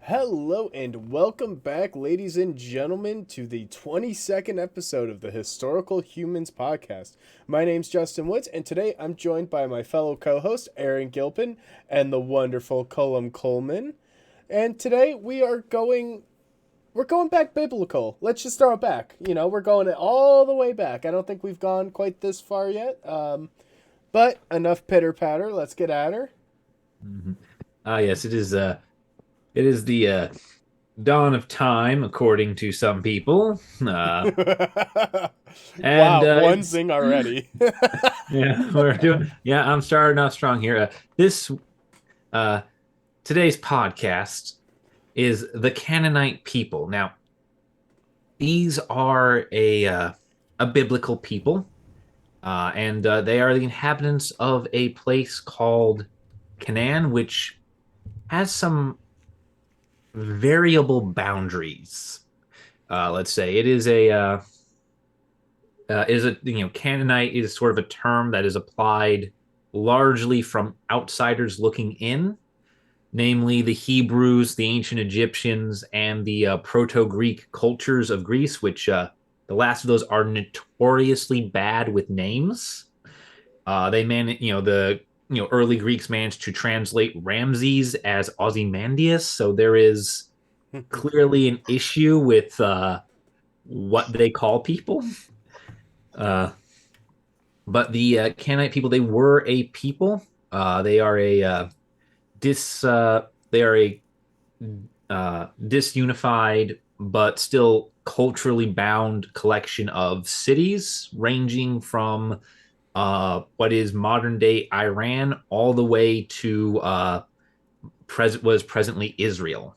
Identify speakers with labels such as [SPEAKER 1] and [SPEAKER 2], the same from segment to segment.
[SPEAKER 1] Hello and welcome back, ladies and gentlemen, to the 22nd episode of the Historical Humans podcast. My name's Justin Woods, and today I'm joined by my fellow co-host, Aaron Gilpin, and the wonderful Colum Coleman. And today we're going back biblical. Let's just throw it back. We're going all the way back. I don't think we've gone quite this far yet. But enough pitter patter. Let's get at her.
[SPEAKER 2] Mhm. Yes, it is. It is the dawn of time, according to some people. And
[SPEAKER 1] Wow, one
[SPEAKER 2] it's
[SPEAKER 1] zing already.
[SPEAKER 2] yeah, we're doing. Yeah, I'm starting off strong here. This uh, today's podcast is the Canaanite people. Now, these are a biblical people, and they are the inhabitants of a place called Canaan, which has some variable boundaries. Let's say Canaanite is sort of a term that is applied largely from outsiders looking in, namely the Hebrews, the ancient Egyptians, and the Proto-Greek cultures of Greece, which the last of those are notoriously bad with names. They man, the early Greeks managed to translate Ramses as Ozymandias, so there is clearly an issue with what they call people. Uh, but the Canaanite people, they were a people. They are a dis. They are a disunified but still culturally bound collection of cities, ranging from what is modern day Iran all the way to was presently Israel.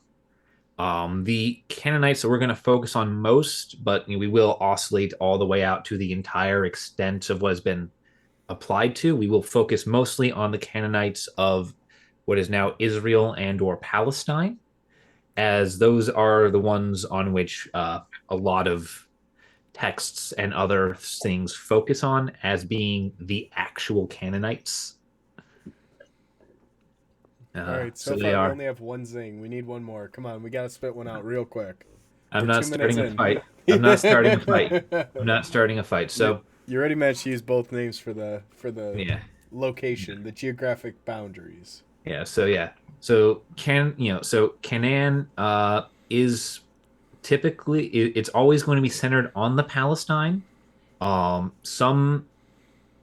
[SPEAKER 2] The Canaanites that we're going to focus on most, but we will oscillate all the way out to the entire extent of what has been applied to. We will focus mostly on the Canaanites of what is now Israel and or Palestine, as those are the ones on which a lot of texts and other things focus on as being the actual Canaanites.
[SPEAKER 1] All right, so
[SPEAKER 2] So they
[SPEAKER 1] far we
[SPEAKER 2] are.
[SPEAKER 1] only have one zing. We need one more. Come on, we gotta spit one out real quick.
[SPEAKER 2] I'm
[SPEAKER 1] We're
[SPEAKER 2] not
[SPEAKER 1] 2 minutes
[SPEAKER 2] starting a
[SPEAKER 1] in.
[SPEAKER 2] fight. I'm not starting a fight. I'm not starting a fight.
[SPEAKER 1] you
[SPEAKER 2] So
[SPEAKER 1] you already managed to use both names for the
[SPEAKER 2] yeah,
[SPEAKER 1] location, the geographic boundaries.
[SPEAKER 2] yeah. So Canaan is typically it's always going to be centered on the Palestine. Some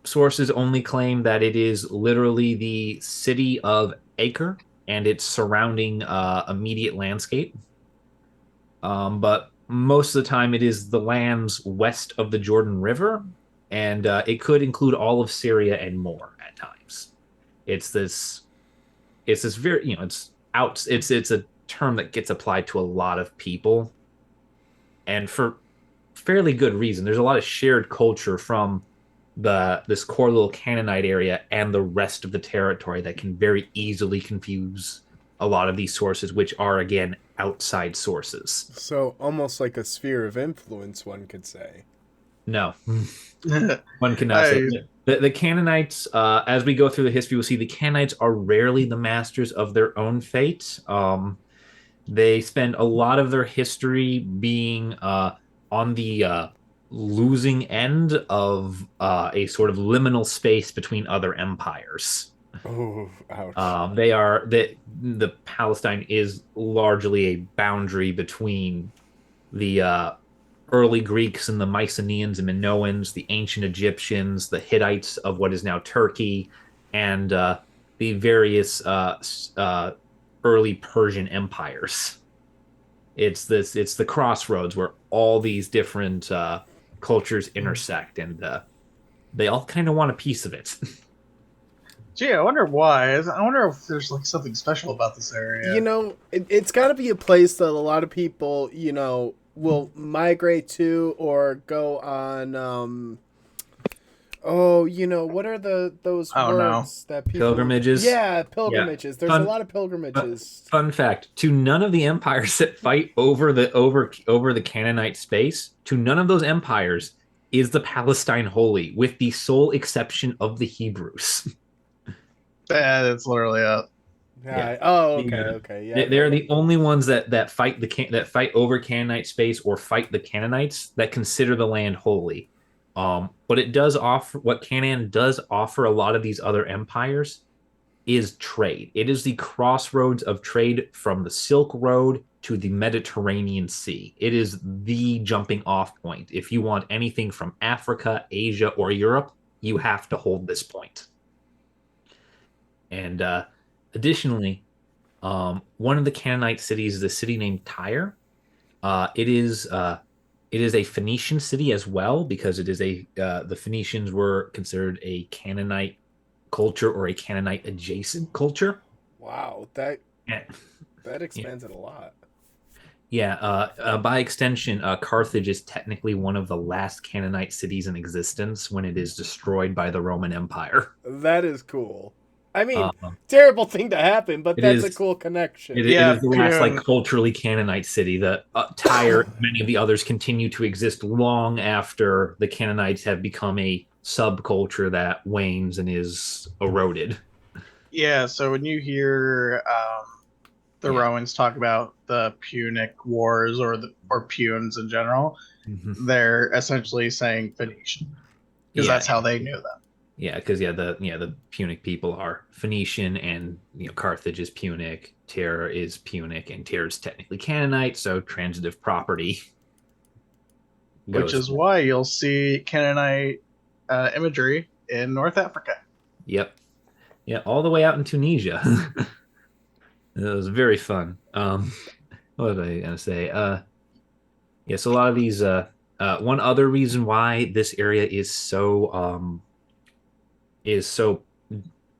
[SPEAKER 2] sources only claim that it is literally the city of Acre and its surrounding immediate landscape. But most of the time, it is the lands west of the Jordan River, and it could include all of Syria and more at times. It's this, it's this very, it's out. It's a term that gets applied to a lot of people, and for fairly good reason. There's a lot of shared culture from this core little Canaanite area and the rest of the territory that can very easily confuse a lot of these sources, which are again outside sources.
[SPEAKER 1] So almost like a sphere of influence, one could say.
[SPEAKER 2] No, one cannot say
[SPEAKER 3] I
[SPEAKER 2] the Canaanites. As we go through the history, we'll see the Canaanites are rarely the masters of their own fate. They spend a lot of their history being on the losing end of a sort of liminal space between other empires.
[SPEAKER 1] Oh, ouch.
[SPEAKER 2] They are the Palestine is largely a boundary between the early Greeks and the Mycenaeans and Minoans, the ancient Egyptians, the Hittites of what is now Turkey, and the various early Persian empires. It's the crossroads where all these different cultures intersect, and they all kind of want a piece of it.
[SPEAKER 3] Gee, I wonder why. I wonder if there's like something special about this area.
[SPEAKER 1] It's got to be a place that a lot of people, will migrate to or go on. Oh, what are those
[SPEAKER 3] I don't know.
[SPEAKER 1] words that people?
[SPEAKER 2] Pilgrimages.
[SPEAKER 1] Yeah,
[SPEAKER 2] Yeah.
[SPEAKER 1] pilgrimages. There's a
[SPEAKER 2] Fun
[SPEAKER 1] lot of pilgrimages.
[SPEAKER 2] fun fact, to none of the empires that fight over the Canaanite space, to none of those empires is the Palestine holy, with the sole exception of the Hebrews.
[SPEAKER 3] That's literally it.
[SPEAKER 2] Yeah.
[SPEAKER 1] Oh, okay,
[SPEAKER 2] Yeah.
[SPEAKER 1] okay. Yeah.
[SPEAKER 2] They're the only ones that fight over Canaanite space or fight the Canaanites that consider the land holy. But it does offer what Canaan does offer a lot of these other empires is trade. It is the crossroads of trade from the Silk Road to the Mediterranean Sea. It is the jumping off point. If you want anything from Africa, Asia, or Europe, you have to hold this point. And additionally, one of the Canaanite cities is a city named Tyre. It is a Phoenician city as well because the Phoenicians were considered a Canaanite culture or a Canaanite adjacent culture.
[SPEAKER 1] Wow, that
[SPEAKER 2] Yeah.
[SPEAKER 1] expands it a lot.
[SPEAKER 2] Yeah, by extension, Carthage is technically one of the last Canaanite cities in existence when it is destroyed by the Roman Empire.
[SPEAKER 1] That is cool. I mean,
[SPEAKER 2] Um,
[SPEAKER 1] terrible thing to happen, but
[SPEAKER 2] it
[SPEAKER 1] that's a
[SPEAKER 2] is
[SPEAKER 1] cool connection.
[SPEAKER 2] it
[SPEAKER 3] Yeah,
[SPEAKER 2] is the last like
[SPEAKER 3] Pune.
[SPEAKER 2] culturally Canaanite city. The Tyre, many of the others continue to exist long after the Canaanites have become a subculture that wanes and is eroded.
[SPEAKER 3] Yeah, so when you hear the
[SPEAKER 2] Yeah.
[SPEAKER 3] Romans talk about the Punic Wars or Punes in general,
[SPEAKER 2] Mhm.
[SPEAKER 3] they're essentially saying Phoenician because
[SPEAKER 2] Yeah,
[SPEAKER 3] that's how they knew them.
[SPEAKER 2] yeah, because the Punic people are Phoenician, and Carthage is Punic, Tyre is Punic, and Tyre is technically Canaanite, so transitive property
[SPEAKER 3] Which
[SPEAKER 2] goes.
[SPEAKER 3] is why you'll see Canaanite imagery in North Africa.
[SPEAKER 2] Yep, yeah, all the way out in Tunisia. It was very fun. What was I gonna say? Yes, a lot of these. One other reason why this area is so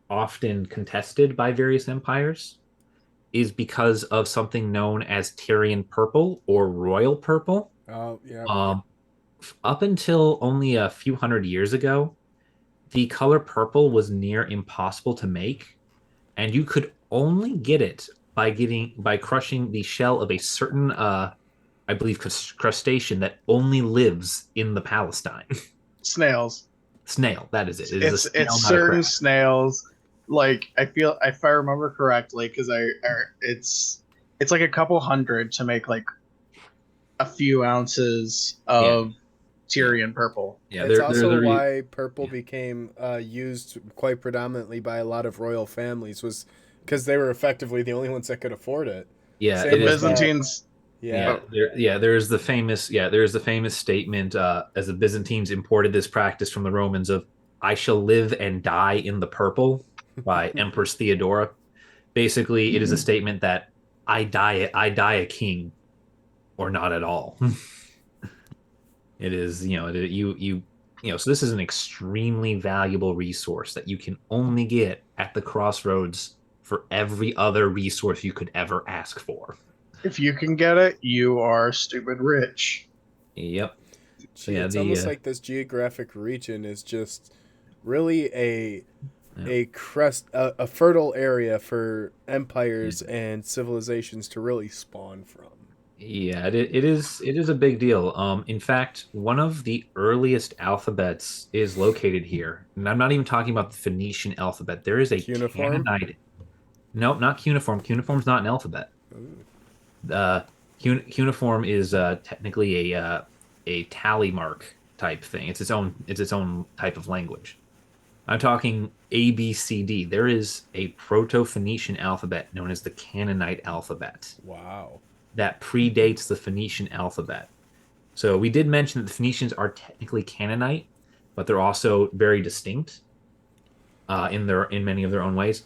[SPEAKER 2] often contested by various empires is because of something known as Tyrian purple or royal purple.
[SPEAKER 1] Oh, yeah.
[SPEAKER 2] Um, Up until only a few hundred years ago, the color purple was near impossible to make, and you could only get it by crushing the shell of a certain, I believe, crustacean that only lives in the Palestine.
[SPEAKER 3] Snails.
[SPEAKER 2] Snail, that is it. It is a
[SPEAKER 3] It's
[SPEAKER 2] snail, not a
[SPEAKER 3] certain
[SPEAKER 2] crab.
[SPEAKER 3] snails. Like I feel, if I remember correctly, because it's like a couple hundred to make like a few ounces
[SPEAKER 2] Yeah,
[SPEAKER 3] of
[SPEAKER 2] yeah,
[SPEAKER 3] Tyrian purple.
[SPEAKER 2] yeah.
[SPEAKER 1] It's
[SPEAKER 2] There's
[SPEAKER 1] also
[SPEAKER 2] a
[SPEAKER 1] why purple
[SPEAKER 2] yeah,
[SPEAKER 1] became used quite predominantly by a lot of royal families was because they were effectively the only ones that could afford it.
[SPEAKER 2] yeah.
[SPEAKER 3] The
[SPEAKER 2] It
[SPEAKER 1] Same
[SPEAKER 2] is
[SPEAKER 1] with
[SPEAKER 3] Byzantines.
[SPEAKER 1] yeah.
[SPEAKER 2] Yeah,
[SPEAKER 3] Oh,
[SPEAKER 2] there's the famous statement as the Byzantines imported this practice from the Romans of "I shall live and die in the purple" by Empress Theodora. Basically, it is a statement that I die a king or not at all. It is so this is an extremely valuable resource that you can only get at the crossroads for every other resource you could ever ask for.
[SPEAKER 3] if you can get it, you are stupid rich.
[SPEAKER 2] Yep. So
[SPEAKER 1] Gee,
[SPEAKER 2] yeah,
[SPEAKER 1] it's almost like this geographic region is just really
[SPEAKER 2] yeah.
[SPEAKER 1] a fertile area for
[SPEAKER 2] Yeah.
[SPEAKER 1] empires and civilizations to really spawn from.
[SPEAKER 2] Yeah, it is a big deal. In fact, one of the earliest alphabets is located here. And I'm not even talking about the Phoenician alphabet. There is a
[SPEAKER 1] Cuneiform?
[SPEAKER 2] Canaanite. No, not cuneiform. Cuneiform's not an alphabet.
[SPEAKER 1] Ooh.
[SPEAKER 2] Uh, Cuneiform is technically a tally mark type thing. It's its own type of language. I'm talking ABCD. There is a Proto-Phoenician alphabet known as the Canaanite alphabet
[SPEAKER 1] Wow.
[SPEAKER 2] that predates the Phoenician alphabet. So we did mention that the Phoenicians are technically Canaanite, but they're also very distinct in many of their own ways.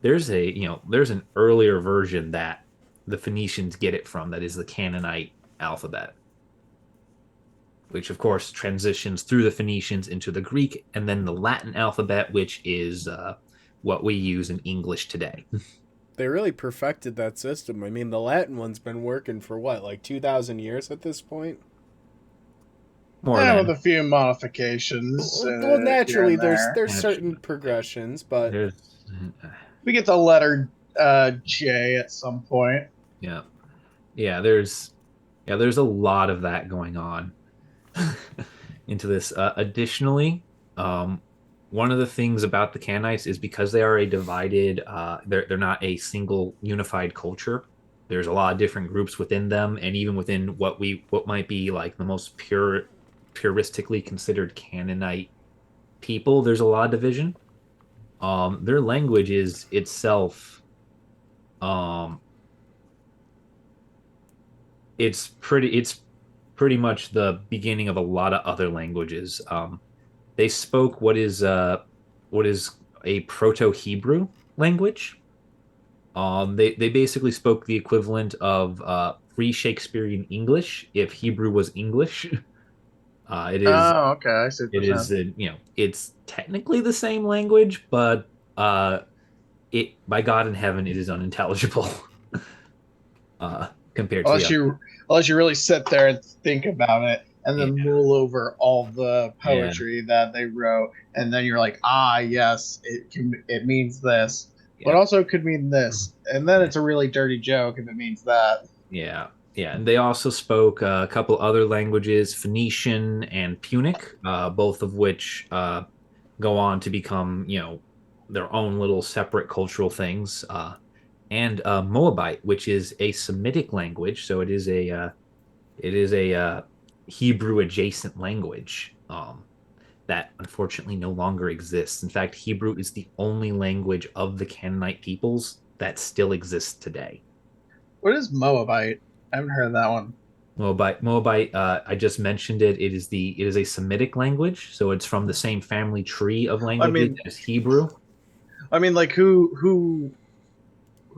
[SPEAKER 2] There's an earlier version that the Phoenicians get it from that is the Canaanite alphabet, which of course transitions through the Phoenicians into the Greek and then the Latin alphabet, which is what we use in English today.
[SPEAKER 1] They really perfected that system. I mean, the Latin one's been working for what, like 2,000 years at this point?
[SPEAKER 2] More
[SPEAKER 3] With
[SPEAKER 2] than
[SPEAKER 3] a few modifications
[SPEAKER 1] Well,
[SPEAKER 3] here
[SPEAKER 1] naturally,
[SPEAKER 3] and
[SPEAKER 1] there's
[SPEAKER 3] there.
[SPEAKER 1] there's certain progressions, but
[SPEAKER 2] there's
[SPEAKER 3] We get the letter J at some point.
[SPEAKER 2] yeah, there's a lot of that going on into this. Additionally, one of the things about the Canaanites is because they are a divided, they're not a single unified culture. There's a lot of different groups within them, and even within what might be like the most puristically considered Canaanite people, there's a lot of division. Their language is itself, um, it's pretty much the beginning of a lot of other languages. They spoke what is a Proto-Hebrew language. They basically spoke the equivalent of pre-Shakespearean English if Hebrew was English. It is
[SPEAKER 3] Oh, okay. I see what
[SPEAKER 2] it
[SPEAKER 3] you're saying.
[SPEAKER 2] is it's technically the same language, but it by God in heaven it is unintelligible uh, compared to the
[SPEAKER 3] Unless
[SPEAKER 2] other.
[SPEAKER 3] you really sit there and think about it and
[SPEAKER 2] Yeah,
[SPEAKER 3] then mull over all the
[SPEAKER 2] yeah,
[SPEAKER 3] poetry that they wrote, and then you're like, ah, yes, it means this, but
[SPEAKER 2] yeah.
[SPEAKER 3] also it could mean this, and then it's a really dirty joke if it means that.
[SPEAKER 2] Yeah, yeah, and they also spoke a couple other languages, Phoenician and Punic, both of which go on to become, their own little separate cultural things, and Moabite, which is a Semitic language, so it is a Hebrew adjacent language that unfortunately no longer exists. In fact, Hebrew is the only language of the Canaanite peoples that still exists today.
[SPEAKER 3] What is Moabite? I haven't heard of that one.
[SPEAKER 2] Moabite. I just mentioned it. It is a Semitic language, so it's from the same family tree of
[SPEAKER 3] I
[SPEAKER 2] languages
[SPEAKER 3] mean,
[SPEAKER 2] as Hebrew.
[SPEAKER 3] like who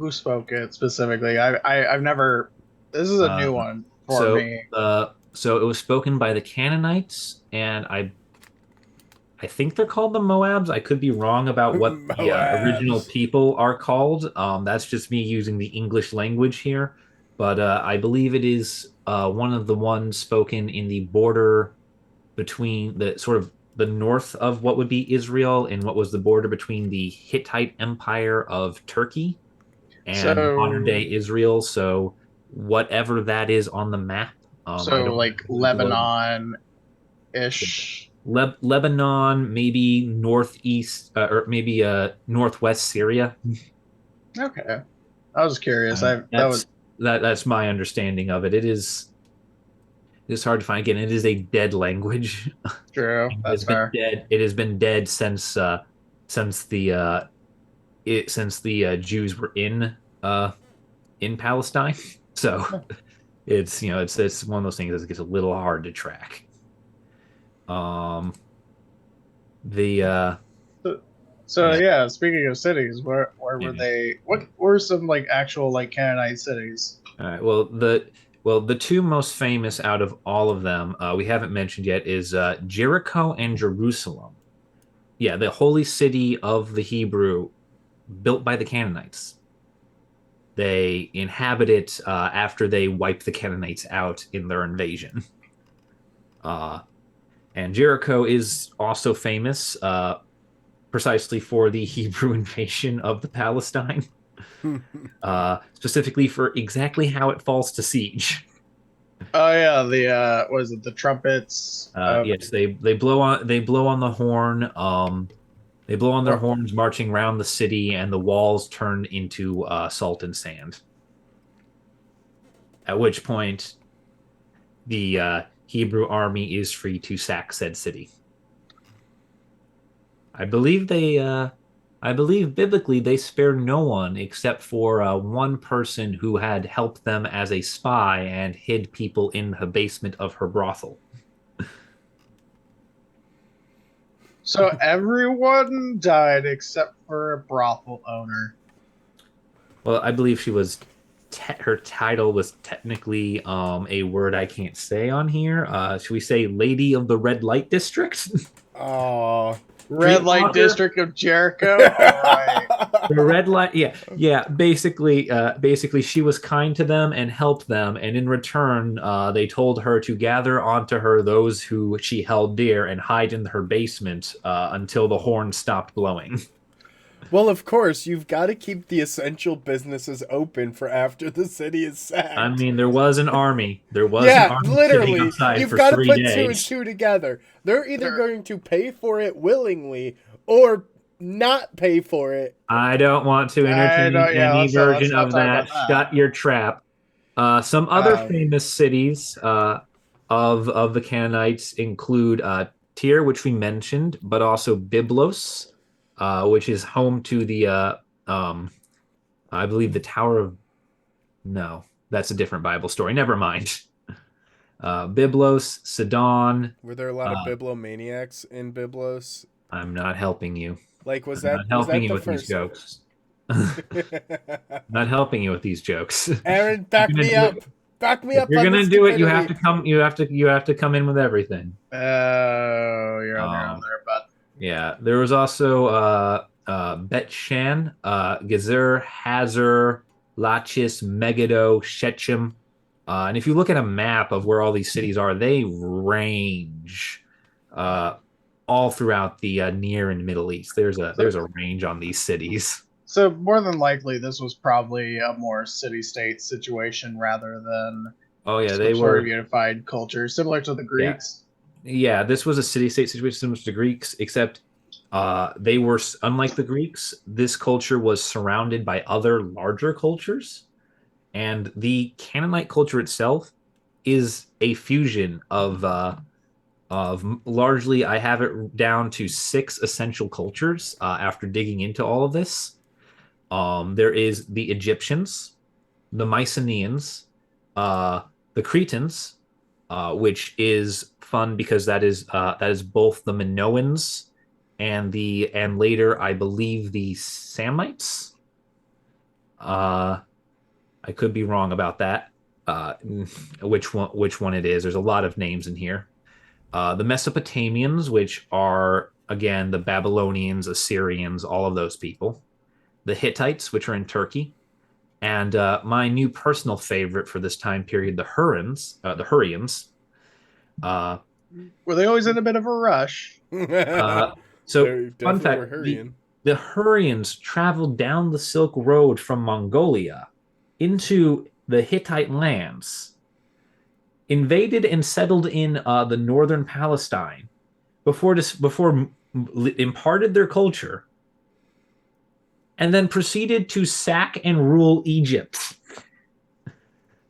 [SPEAKER 3] spoke it specifically? I've never. This is a
[SPEAKER 2] Uh,
[SPEAKER 3] new one for
[SPEAKER 2] so,
[SPEAKER 3] me.
[SPEAKER 2] so it was spoken by the Canaanites, and I think they're called the Moabs. I could be wrong about what the original
[SPEAKER 1] Moabs.
[SPEAKER 2] people are called. That's just me using the English language here, but I believe it is one of the ones spoken in the border between the sort of the north of what would be Israel and what was the border between the Hittite Empire of Turkey and modern day
[SPEAKER 3] So
[SPEAKER 2] Israel. So whatever that is on the map, I don't know
[SPEAKER 3] like
[SPEAKER 2] exactly what.
[SPEAKER 3] Lebanon ish.
[SPEAKER 2] Lebanon, maybe northeast or maybe northwest Syria.
[SPEAKER 3] Okay, I was curious. I that was
[SPEAKER 2] That's my understanding of it. It's hard to find. Again, it is a dead language.
[SPEAKER 3] true.
[SPEAKER 2] It
[SPEAKER 3] That's
[SPEAKER 2] has been
[SPEAKER 3] fair.
[SPEAKER 2] dead. It has been dead since the Jews were in Palestine. So it's one of those things that gets a little hard to track. Um, the
[SPEAKER 3] So, so
[SPEAKER 2] yeah.
[SPEAKER 3] yeah, speaking of cities, where were
[SPEAKER 2] Yeah.
[SPEAKER 3] they? What were some like actual like Canaanite cities?
[SPEAKER 2] All right. Well, the two most famous out of all of them we haven't mentioned yet is Jericho and Jerusalem. Yeah, the holy city of the Hebrew, built by the Canaanites. They inhabit it after they wipe the Canaanites out in their invasion. Uh, and Jericho is also famous precisely for the Hebrew invasion of the Palestine, specifically for exactly how it falls to siege.
[SPEAKER 3] Oh yeah, the was it the trumpets?
[SPEAKER 2] Yes, they blow on the horn. They blow on their
[SPEAKER 3] Or,
[SPEAKER 2] horns, marching around the city, and the walls turn into salt and sand. At which point, the Hebrew army is free to sack said city. I believe I believe biblically they spare no one except for one person who had helped them as a spy and hid people in the basement of her brothel.
[SPEAKER 3] so everyone died except for a brothel owner.
[SPEAKER 2] Well, I believe her title was technically a word I can't say on here. Should we say Lady of the Red Light District?
[SPEAKER 1] Oh.
[SPEAKER 3] Red light
[SPEAKER 2] Streetwalker?
[SPEAKER 3] district of Jericho. All right.
[SPEAKER 2] The red light, yeah, yeah. Basically, she was kind to them and helped them, and in return, they told her to gather onto her those who she held dear and hide in her basement until the horn stopped blowing.
[SPEAKER 1] Well, of course, you've got to keep the essential businesses open for after the city is
[SPEAKER 2] I
[SPEAKER 1] sacked.
[SPEAKER 2] mean, there was an army. There was an
[SPEAKER 1] Yeah,
[SPEAKER 2] army sitting
[SPEAKER 1] literally,
[SPEAKER 2] outside
[SPEAKER 1] you've
[SPEAKER 2] for
[SPEAKER 1] got to
[SPEAKER 2] three
[SPEAKER 1] put two and
[SPEAKER 2] days.
[SPEAKER 1] two together. They're either
[SPEAKER 3] There,
[SPEAKER 1] going to pay for it willingly or not pay for it.
[SPEAKER 2] I don't want to entertain any
[SPEAKER 3] let's
[SPEAKER 2] version
[SPEAKER 3] not
[SPEAKER 2] of
[SPEAKER 3] talk
[SPEAKER 2] that.
[SPEAKER 3] about that.
[SPEAKER 2] Shut your trap. Some other famous cities of the Canaanites include Tyre, which we mentioned, but also Byblos, which is home to the I believe the Tower of. No, that's a different Bible story. Never mind. Byblos, Sidon.
[SPEAKER 1] Were there a lot of bibliomaniacs in Byblos?
[SPEAKER 2] I'm not helping you.
[SPEAKER 1] Like,
[SPEAKER 2] I'm not helping you
[SPEAKER 1] the
[SPEAKER 2] with these
[SPEAKER 1] first?
[SPEAKER 2] jokes. Not helping you with these jokes.
[SPEAKER 1] Aaron, back me up. Back me
[SPEAKER 2] If
[SPEAKER 1] up.
[SPEAKER 2] you're
[SPEAKER 1] on
[SPEAKER 2] gonna
[SPEAKER 1] this
[SPEAKER 2] do it, you have
[SPEAKER 1] stupidity.
[SPEAKER 2] to come. You have to come in with everything.
[SPEAKER 3] Oh, you're on your own there, bud.
[SPEAKER 2] Yeah, there was also Bet Shan, Gezer, Hazar, Lachis, Megiddo, Shechem. And if you look at a map of where all these cities are, they range all throughout the Near and Middle East. There's a range on these cities.
[SPEAKER 3] So more than likely, this was probably a more city-state situation rather than
[SPEAKER 2] Oh yeah, they
[SPEAKER 3] some sort of
[SPEAKER 2] were.
[SPEAKER 3] unified culture, similar to the Greeks.
[SPEAKER 2] Yeah, this was a city-state situation similar to the Greeks, except they were, unlike the Greeks, this culture was surrounded by other larger cultures, and the Canaanite culture itself is a fusion of largely, I have it down to 6 essential cultures after digging into all of this. There is the Egyptians, the Mycenaeans, the Cretans, which is fun because that is both the Minoans and later I believe the Samites. I could be wrong about that. Which one it is? There's a lot of names in here. The Mesopotamians, which are again the Babylonians, Assyrians, all of those people. The Hittites, which are in Turkey, and my new personal favorite for this time period, the Hurons, the Hurrians.
[SPEAKER 3] Were they always in a bit of a rush?
[SPEAKER 2] So, fun fact: the Hurrians traveled down the Silk Road from Mongolia into the Hittite lands, invaded and settled in the northern Palestine before imparted their culture, and then proceeded to sack and rule Egypt.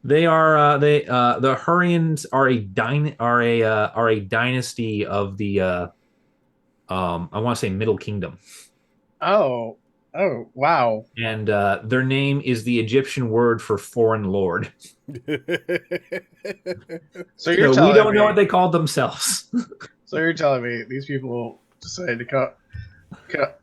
[SPEAKER 2] They are the Hurrians are a dynasty of the I want to say Middle Kingdom.
[SPEAKER 3] Oh wow!
[SPEAKER 2] And their name is the Egyptian word for foreign lord.
[SPEAKER 3] So we
[SPEAKER 2] don't know what they called themselves.
[SPEAKER 3] So you're telling me these people decided to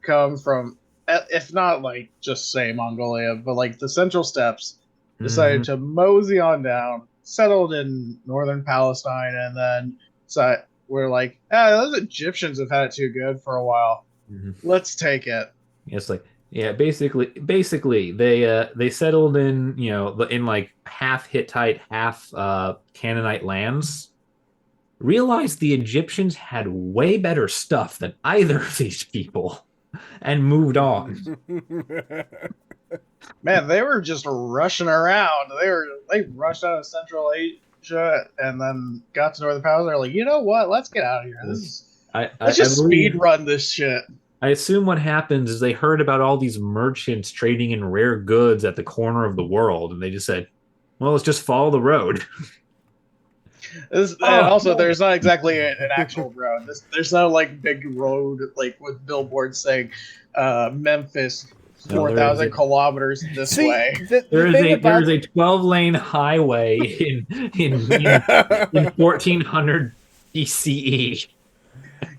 [SPEAKER 3] come from, if not like just say Mongolia, but like the Central Steppes, decided to mosey on down, settled in northern Palestine, and then we're like, those Egyptians have had it too good for a while. Let's take it.
[SPEAKER 2] It's like, yeah, basically they settled in, in like half Hittite, half Canaanite lands. Realized the Egyptians had way better stuff than either of these people, and moved on.
[SPEAKER 3] Man, they were just rushing around. They rushed out of Central Asia and then got to Northern Palestine. They're like, you know what? Let's get out of here. Let's just speed run this shit.
[SPEAKER 2] I assume what happens is they heard about all these merchants trading in rare goods at the corner of the world, and they just said, well, let's just follow the road.
[SPEAKER 3] Also, there's not exactly an actual road. There's no like big road like with billboards saying Memphis 4,000 kilometers this way.
[SPEAKER 2] There's a 12-lane highway in 1400 BCE.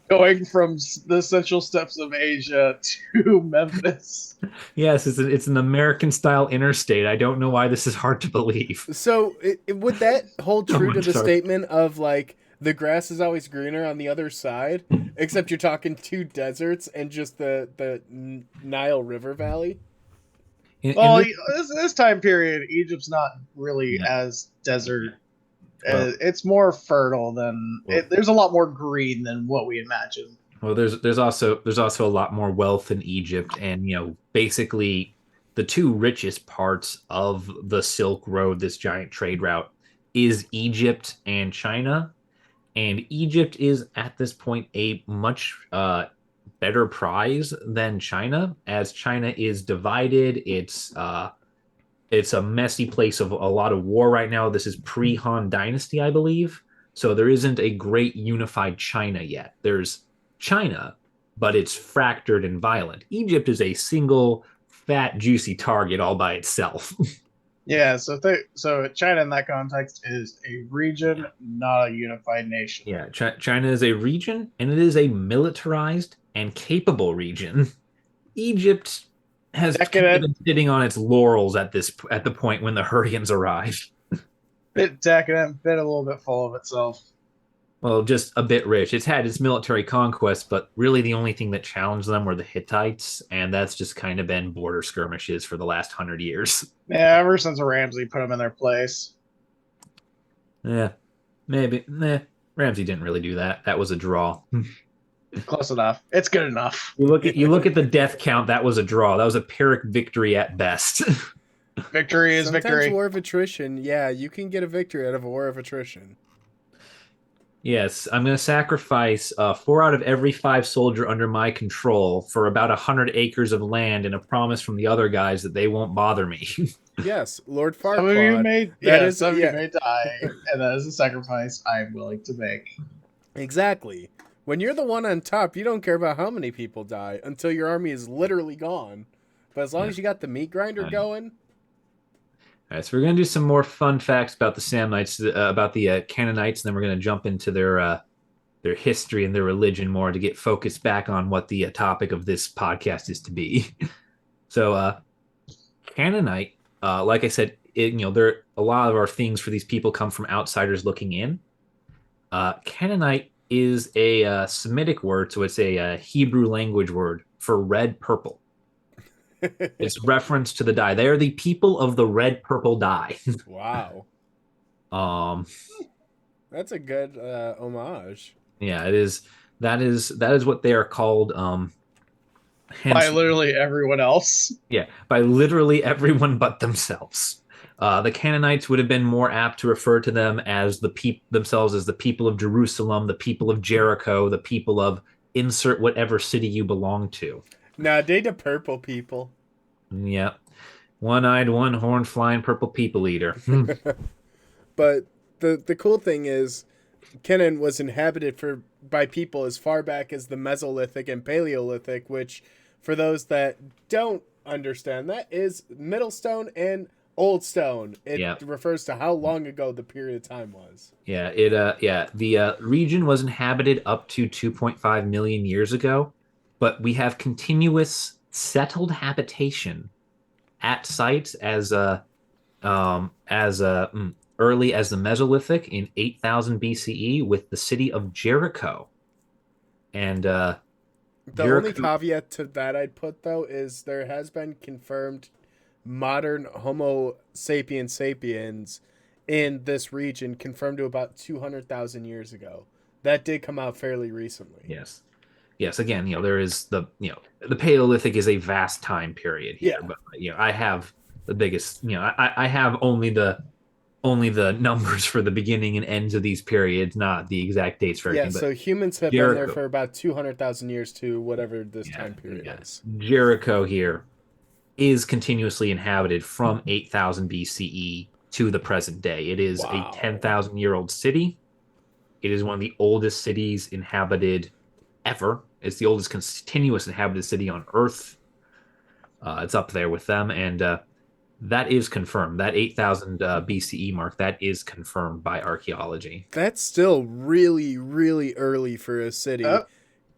[SPEAKER 3] Going from the Central Steppes of Asia to Memphis.
[SPEAKER 2] Yes, it's an American-style interstate. I don't know why this is hard to believe.
[SPEAKER 1] So, would that hold true to the statement of, like, the grass is always greener on the other side, except you're talking 2 deserts and just the Nile River Valley?
[SPEAKER 3] This time period, Egypt's not really as desert. It's more fertile there's a lot more green than what we imagine.
[SPEAKER 2] Well, there's also a lot more wealth in Egypt, and basically the 2 richest parts of the Silk Road, this giant trade route, is Egypt and China. And Egypt is at this point a much better prize than China, as China is divided. It's a messy place of a lot of war right now. This is pre-Han Dynasty, I believe. So there isn't a great unified China yet. There's China, but it's fractured and violent. Egypt is a single fat, juicy target all by itself.
[SPEAKER 3] Yeah, so China in that context is a region, not a unified nation.
[SPEAKER 2] Yeah, China is a region, and it is a militarized and capable region. Egypt has kind of been sitting on its laurels at the point when the Hurrians arrived.
[SPEAKER 3] Bit decadent, bit a little bit full of itself.
[SPEAKER 2] Well, just a bit rich. It's had its military conquests, but really the only thing that challenged them were the Hittites, and that's just kind of been border skirmishes for the last 100 years.
[SPEAKER 3] Yeah, ever since Ramsey put them in their place.
[SPEAKER 2] Yeah, maybe. Ramsey didn't really do that. That was a draw.
[SPEAKER 3] Close enough. It's good enough.
[SPEAKER 2] You look at the death count. That was a draw. That was a Pyrrhic victory at best.
[SPEAKER 3] Victory is
[SPEAKER 1] Sometimes
[SPEAKER 3] victory.
[SPEAKER 1] War of attrition. Yeah, you can get a victory out of a war of attrition.
[SPEAKER 2] Yes, I'm going to sacrifice 4 out of every 5 soldier under my control for about 100 acres of land and a promise from the other guys that they won't bother me.
[SPEAKER 1] Yes, Lord Farquaad.
[SPEAKER 3] Some of you may die, and that is a sacrifice I'm willing to make.
[SPEAKER 1] Exactly. When you're the one on top, you don't care about how many people die until your army is literally gone. But as long as you got the meat grinder going.
[SPEAKER 2] All right, so we're going to do some more fun facts about the Samnites, about the Canaanites, and then we're going to jump into their history and their religion more to get focused back on what the topic of this podcast is to be. So, Canaanite, like I said, there a lot of our things for these people come from outsiders looking in. Canaanite is a Semitic word, so it's a Hebrew language word for red purple. It's reference to the dye. They are the people of the red purple dye.
[SPEAKER 1] Wow. That's a good homage.
[SPEAKER 2] Yeah, it is. That is what they are called.
[SPEAKER 3] By literally everyone else.
[SPEAKER 2] Yeah, by literally everyone but themselves. The Canaanites would have been more apt to refer to them as themselves as the people of Jerusalem, the people of Jericho, the people of insert whatever city you belong to.
[SPEAKER 1] Nah, they the purple people.
[SPEAKER 2] Yep. One-eyed, one-horned, flying purple people eater.
[SPEAKER 1] But the cool thing is Canaan was inhabited by people as far back as the Mesolithic and Paleolithic, which, for those that don't understand, that is Middle Stone and Old Stone. It refers to how long ago the period of time was.
[SPEAKER 2] Yeah, the region was inhabited up to 2.5 million years ago, but we have continuous settled habitation at sites as early as the Mesolithic in 8000 BCE with the city of Jericho. And
[SPEAKER 1] the only caveat to that I'd put, though, is there has been confirmed modern Homo sapiens in this region, confirmed to about 200,000 years ago. That did come out fairly recently.
[SPEAKER 2] Yes. Again, there is the Paleolithic is a vast time period here, but I have the biggest. I have only the numbers for the beginning and ends of these periods, not the exact dates for everything.
[SPEAKER 1] So humans have been there for about 200,000 years to whatever this time period is.
[SPEAKER 2] Jericho here is continuously inhabited from 8000 BCE to the present day. It is a 10,000-year-old city. It is one of the oldest cities inhabited ever. It's the oldest continuous inhabited city on Earth. It's up there with them, and that is confirmed. That 8000 BCE mark, that is confirmed by archaeology.
[SPEAKER 1] That's still really, really early for a city,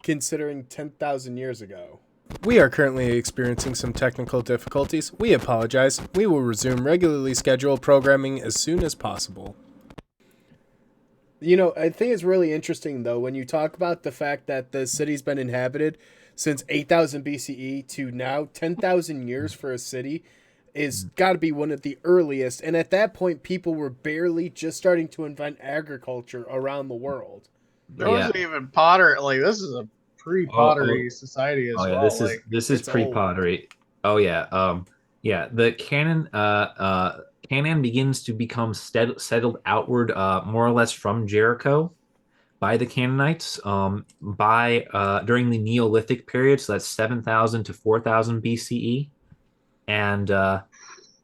[SPEAKER 1] considering 10,000 years ago. We are currently experiencing some technical difficulties. We apologize. We will resume regularly scheduled programming as soon as possible. I think it's really interesting, though, when you talk about the fact that the city's been inhabited since 8000 BCE to now 10,000 years for a city is got to be one of the earliest. And at that point, people were barely just starting to invent agriculture around the world.
[SPEAKER 3] There wasn't even pottery. Like, this is a pre-pottery society as well.
[SPEAKER 2] This is pre-pottery. Oh yeah. The Canaan begins to become settled outward, more or less from Jericho, by the Canaanites by during the Neolithic period, so that's 7,000 to 4,000 BCE, and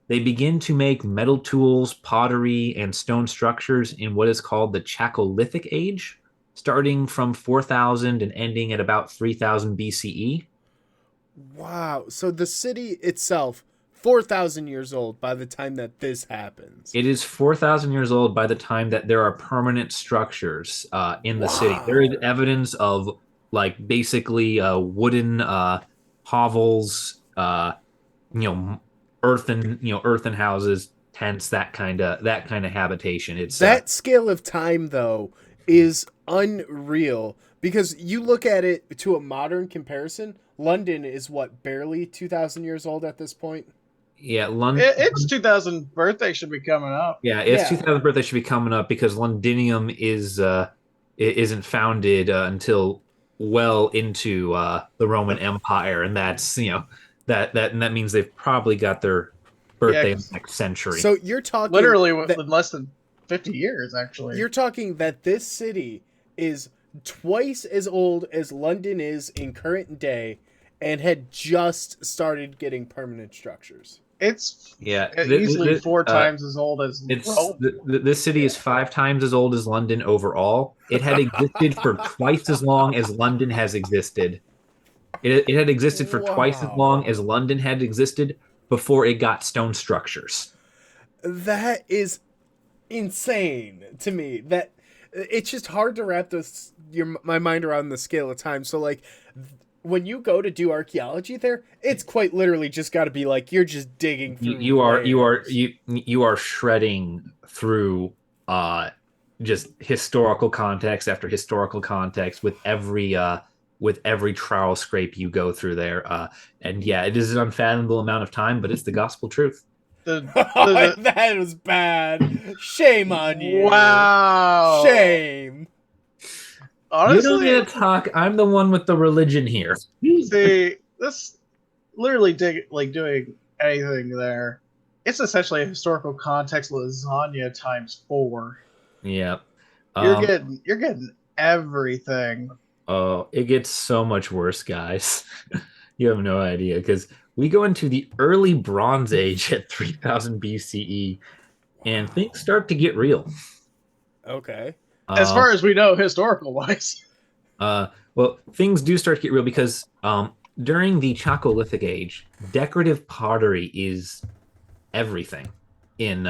[SPEAKER 2] they begin to make metal tools, pottery, and stone structures in what is called the Chakolithic Age, starting from 4,000 and ending at about 3,000 BCE.
[SPEAKER 1] Wow. So the city itself, 4,000 years old by the time that this happens.
[SPEAKER 2] It is 4,000 years old by the time that there are permanent structures in the city. There is
[SPEAKER 1] Wow.
[SPEAKER 2] evidence of like basically wooden hovels, you know, earthen houses, tents, that kind of habitation. It's
[SPEAKER 1] That scale of time, though, is unreal because you look at it to a modern comparison. London is what, barely 2,000 years old at this point?
[SPEAKER 2] yeah, London.
[SPEAKER 3] Its 2000 birthday should be coming up.
[SPEAKER 2] Yeah, its
[SPEAKER 1] Yeah.
[SPEAKER 2] 2000th birthday should be coming up because Londinium isn't founded until well into the Roman Empire, and that's that means they've probably got their
[SPEAKER 3] Yeah,
[SPEAKER 2] birthday in the
[SPEAKER 3] 'cause
[SPEAKER 2] next century.
[SPEAKER 1] So you're talking
[SPEAKER 3] literally
[SPEAKER 1] that
[SPEAKER 3] in less than 50 years, actually.
[SPEAKER 1] you're talking that this city is twice as old as London is in current day and had just started getting permanent structures.
[SPEAKER 3] It's
[SPEAKER 2] Yeah,
[SPEAKER 3] easily four times as old as
[SPEAKER 2] it's
[SPEAKER 3] Rome.
[SPEAKER 2] this city is 5 times as old as London overall. It had existed for twice as long as London has existed. It had existed for twice as
[SPEAKER 1] Wow.
[SPEAKER 2] long as London had existed before it got stone structures.
[SPEAKER 1] That is insane to me. That it's just hard to wrap my mind around the scale of time. So like when you go to do archaeology there, it's quite literally just got to be like you're just digging
[SPEAKER 2] You,
[SPEAKER 1] through
[SPEAKER 2] you are you are
[SPEAKER 1] layers.
[SPEAKER 2] you are shredding through just historical context after historical context with every trowel scrape you go through there. And yeah, it is an unfathomable amount of time, but it's the gospel truth.
[SPEAKER 3] The,
[SPEAKER 1] Oh,
[SPEAKER 3] the,
[SPEAKER 1] that was bad. Shame on you.
[SPEAKER 3] wow.
[SPEAKER 1] Shame.
[SPEAKER 2] You don't
[SPEAKER 3] Honestly,
[SPEAKER 2] need to talk. I'm the one with the religion here.
[SPEAKER 3] see, this literally doing anything there. It's essentially a historical context lasagna times four.
[SPEAKER 2] Yeah.
[SPEAKER 3] You're
[SPEAKER 2] Um,
[SPEAKER 3] getting everything.
[SPEAKER 2] oh, it gets so much worse, guys. You have no idea because we go into the early Bronze Age at 3000 BCE, and things
[SPEAKER 1] Wow.
[SPEAKER 2] start to get real.
[SPEAKER 1] Okay.
[SPEAKER 3] As
[SPEAKER 2] Um,
[SPEAKER 3] far as we know, historical wise.
[SPEAKER 2] well, things do start to get real because during the Chakolithic Age, decorative pottery is everything in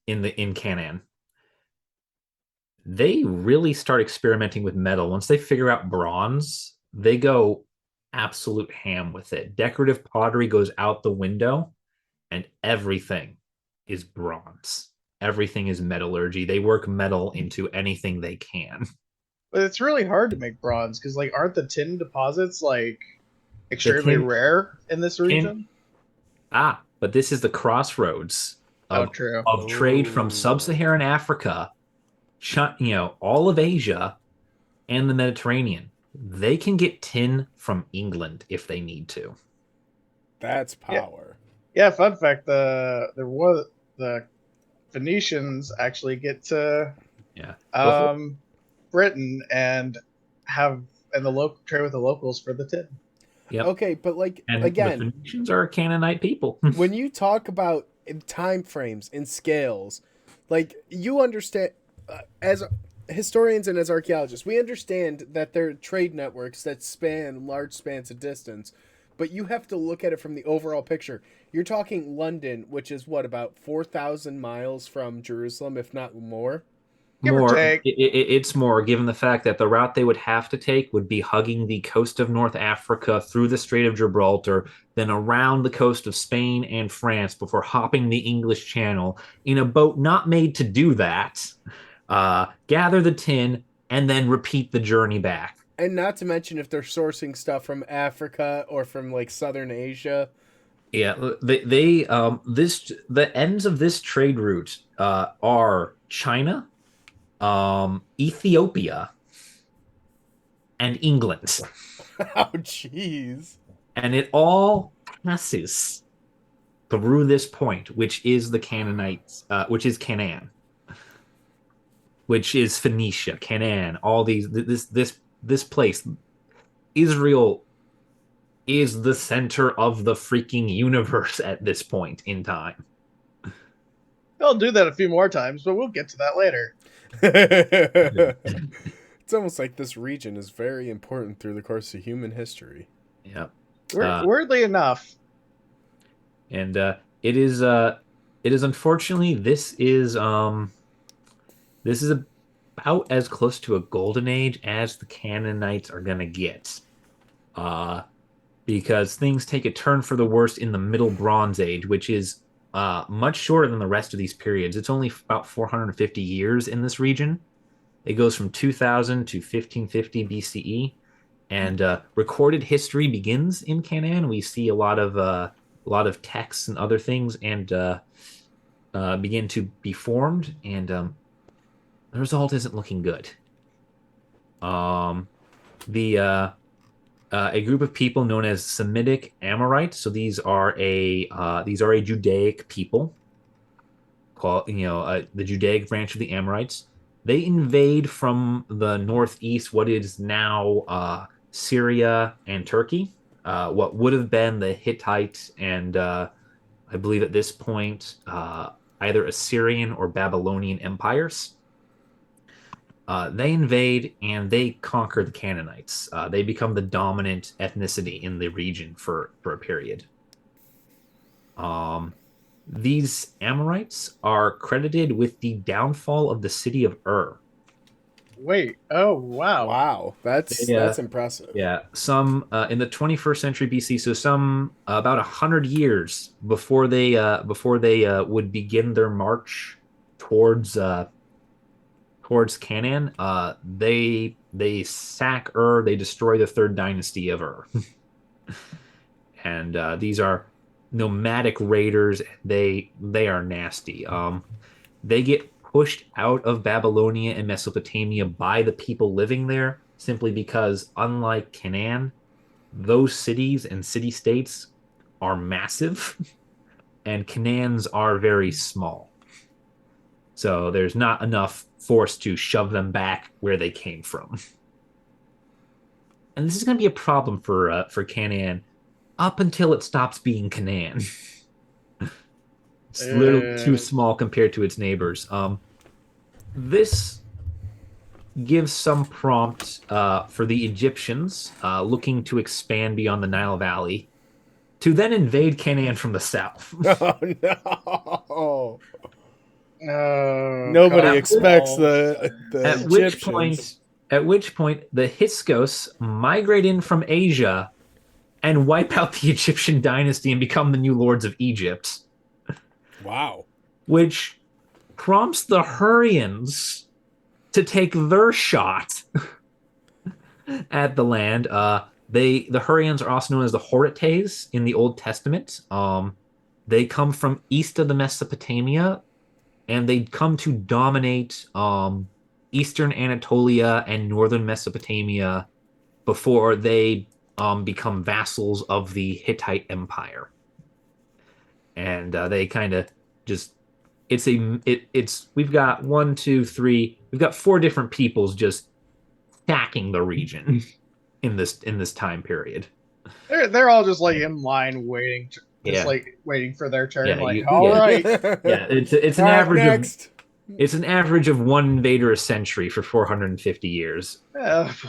[SPEAKER 2] in Canaan. They really start experimenting with metal. Once they figure out bronze, they go absolute ham with it. Decorative pottery goes out the window, and everything is bronze. Everything is metallurgy. They work metal into anything they can.
[SPEAKER 3] But it's really hard to make bronze because, like, aren't the tin deposits like
[SPEAKER 2] The
[SPEAKER 3] extremely rare in this
[SPEAKER 2] tin
[SPEAKER 3] region?
[SPEAKER 2] but this is the crossroads
[SPEAKER 3] Oh,
[SPEAKER 2] of
[SPEAKER 3] true.
[SPEAKER 2] trade from
[SPEAKER 1] Oh.
[SPEAKER 2] sub-Saharan Africa, all of Asia, and the Mediterranean. They can get tin from England if they need to.
[SPEAKER 1] That's
[SPEAKER 3] Yeah,
[SPEAKER 1] power.
[SPEAKER 3] yeah. Fun fact: the Phoenicians actually get to
[SPEAKER 2] Yeah.
[SPEAKER 3] um, Britain and have the local trade with the locals for the tin.
[SPEAKER 2] Yep.
[SPEAKER 1] Okay, but like
[SPEAKER 2] And the
[SPEAKER 1] again,
[SPEAKER 2] Phoenicians are Canaanite people.
[SPEAKER 1] when you talk about time frames and scales, like you understand as historians and as archaeologists, we understand that there are trade networks that span large spans of distance, but you have to look at it from the overall picture. You're talking London, which is what about 4,000 miles from Jerusalem, if not more.
[SPEAKER 3] Give or
[SPEAKER 2] More,
[SPEAKER 3] take.
[SPEAKER 2] it's more given the fact that the route they would have to take would be hugging the coast of North Africa through the Strait of Gibraltar, then around the coast of Spain and France before hopping the English Channel in a boat not made to do that. Gather the tin and then repeat the journey back.
[SPEAKER 1] And not to mention if they're sourcing stuff from Africa or from like southern Asia.
[SPEAKER 2] Yeah, the ends of this trade route are China, Ethiopia, and England.
[SPEAKER 1] Oh, jeez.
[SPEAKER 2] And it all passes through this point, which is the Canaanites, which is Canaan. which is Phoenicia, Canaan, all this place. Israel is the center of the freaking universe at this point in time.
[SPEAKER 3] They'll do that a few more times, but we'll get to that later.
[SPEAKER 1] It's almost like this region is very important through the course of human history.
[SPEAKER 2] Yeah.
[SPEAKER 3] Weirdly enough.
[SPEAKER 2] And it is unfortunately this is about as close to a golden age as the Canaanites are gonna get. Because things take a turn for the worst in the Middle Bronze Age, which is much shorter than the rest of these periods. It's only about 450 years in this region. It goes from 2000 to 1550 BCE, and recorded history begins in Canaan. We see a lot of texts and other things, and begin to be formed, and the result isn't looking good. A group of people known as Semitic Amorites. So these are a Judaic people, called the Judaic branch of the Amorites. They invade from the northeast, what is now Syria and Turkey, what would have been the Hittite and I believe at this point either Assyrian or Babylonian empires. They invade and they conquer the Canaanites. They become the dominant ethnicity in the region for a period. These Amorites are credited with the downfall of the city of Ur.
[SPEAKER 3] Wait, oh wow.
[SPEAKER 1] Wow, that's impressive.
[SPEAKER 2] Yeah, some in the 21st century BC, so some about 100 years before they would begin their march towards Canaan, they sack Ur, they destroy the third dynasty of Ur. And these are nomadic raiders. They are nasty. They get pushed out of Babylonia and Mesopotamia by the people living there, simply because, unlike Canaan, those cities and city-states are massive, and Canaan's are very small. So there's not enough force to shove them back where they came from. And this is going to be a problem for Canaan up until it stops being Canaan. It's literally too small compared to its neighbors. This gives some prompt for the Egyptians looking to expand beyond the Nile Valley to then invade Canaan from the south.
[SPEAKER 1] Oh no! Nobody expects the Egyptians.
[SPEAKER 2] At which point the Hyksos migrate in from Asia and wipe out the Egyptian dynasty and become the new lords of Egypt.
[SPEAKER 1] Wow. Which
[SPEAKER 2] prompts the Hurons to take their shot at the land. The Hurons are also known as the Horites in the Old Testament. They come from east of the Mesopotamia, and they come to dominate eastern Anatolia and northern Mesopotamia before they become vassals of the Hittite Empire. And they kind of just we've got we've got 4 different peoples just stacking the region in this time period.
[SPEAKER 3] They're all just like in line waiting waiting for their turn.
[SPEAKER 2] Yeah,
[SPEAKER 3] all right.
[SPEAKER 2] Yeah, it's an average next. It's an average of 1 invader a century for 450 years.
[SPEAKER 1] That's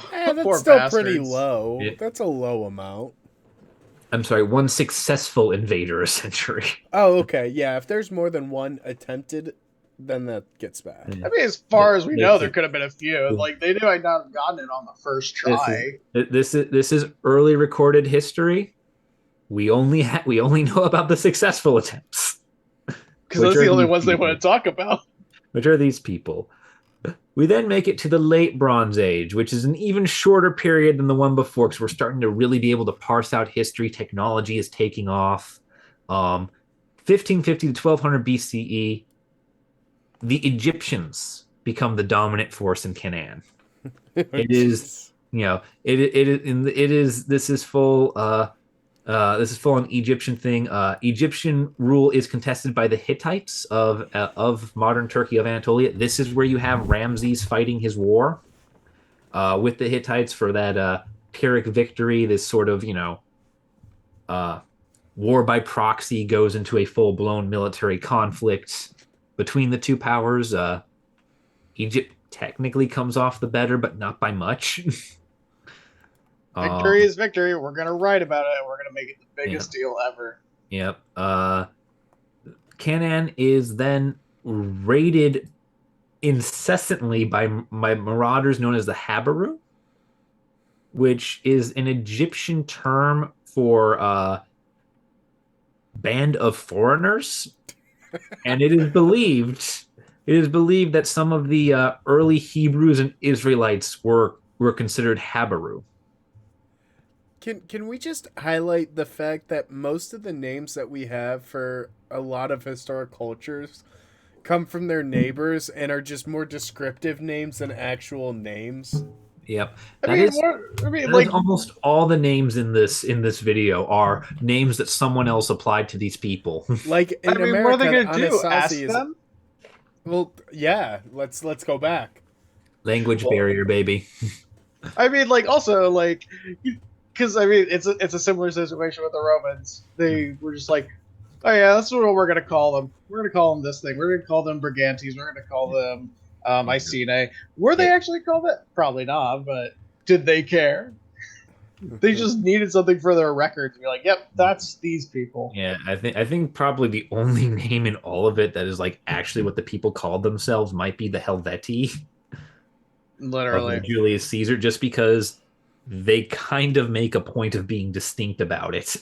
[SPEAKER 1] still pretty low. That's a low amount.
[SPEAKER 2] I'm sorry, 1 successful invader a century.
[SPEAKER 1] Oh, okay. Yeah, if there's more than 1 attempted, then that gets bad.
[SPEAKER 3] I mean, as far as we know, there could have been a few. Like, they might not have gotten it on the first try.
[SPEAKER 2] This is early recorded history. We only know about the successful attempts.
[SPEAKER 3] Because those are the only ones they want to talk about.
[SPEAKER 2] Which are these people? We then make it to the late Bronze Age, which is an even shorter period than the one before, because we're starting to really be able to parse out history. Technology is taking off. 1550 to 1200 BCE, the Egyptians become the dominant force in Canaan. It is, this is full This is full on Egyptian thing. Egyptian rule is contested by the Hittites of modern Turkey of Anatolia. This is where you have Ramses fighting his war with the Hittites for that Pyrrhic victory. This sort of uh, war by proxy goes into a full blown military conflict between the two powers. Egypt technically comes off the better, but not by much.
[SPEAKER 3] Victory is victory. We're gonna write about it. We're gonna make it the
[SPEAKER 2] Yeah.
[SPEAKER 3] biggest deal ever.
[SPEAKER 2] Yep. Canaan is then raided incessantly by marauders known as the Habaru, which is an Egyptian term for band of foreigners, and it is believed that some of the early Hebrews and Israelites were considered Habaru.
[SPEAKER 1] Can we just highlight the fact that most of the names that we have for a lot of historic cultures come from their neighbors and are just more descriptive names than actual names?
[SPEAKER 2] Yep,
[SPEAKER 3] I
[SPEAKER 2] that
[SPEAKER 3] mean,
[SPEAKER 2] is that is
[SPEAKER 3] like,
[SPEAKER 2] almost all the names in this video are names that someone else applied to these people.
[SPEAKER 1] Like in
[SPEAKER 3] what are they
[SPEAKER 1] America,
[SPEAKER 3] gonna do?
[SPEAKER 1] Anasazi
[SPEAKER 3] Ask
[SPEAKER 1] is
[SPEAKER 3] them?
[SPEAKER 1] well, yeah. Let's go back.
[SPEAKER 2] Language
[SPEAKER 3] Well,
[SPEAKER 2] barrier, baby.
[SPEAKER 3] I mean, like, also, like, because I mean, it's a similar situation with the Romans. They were just like, oh yeah, that's what we're gonna call them. We're gonna call them this thing. We're gonna call them Brigantes. We're gonna call them Iceni. Were they
[SPEAKER 2] Yeah.
[SPEAKER 3] actually called it? Probably not. But did they care? They just needed something for their record to be like, yep, that's these people.
[SPEAKER 2] Yeah, I think probably the only name in all of it that is like actually what the people called themselves might be the Helvetii of
[SPEAKER 3] Literally.
[SPEAKER 2] Julius Caesar, just because they kind of make a point of being distinct about it.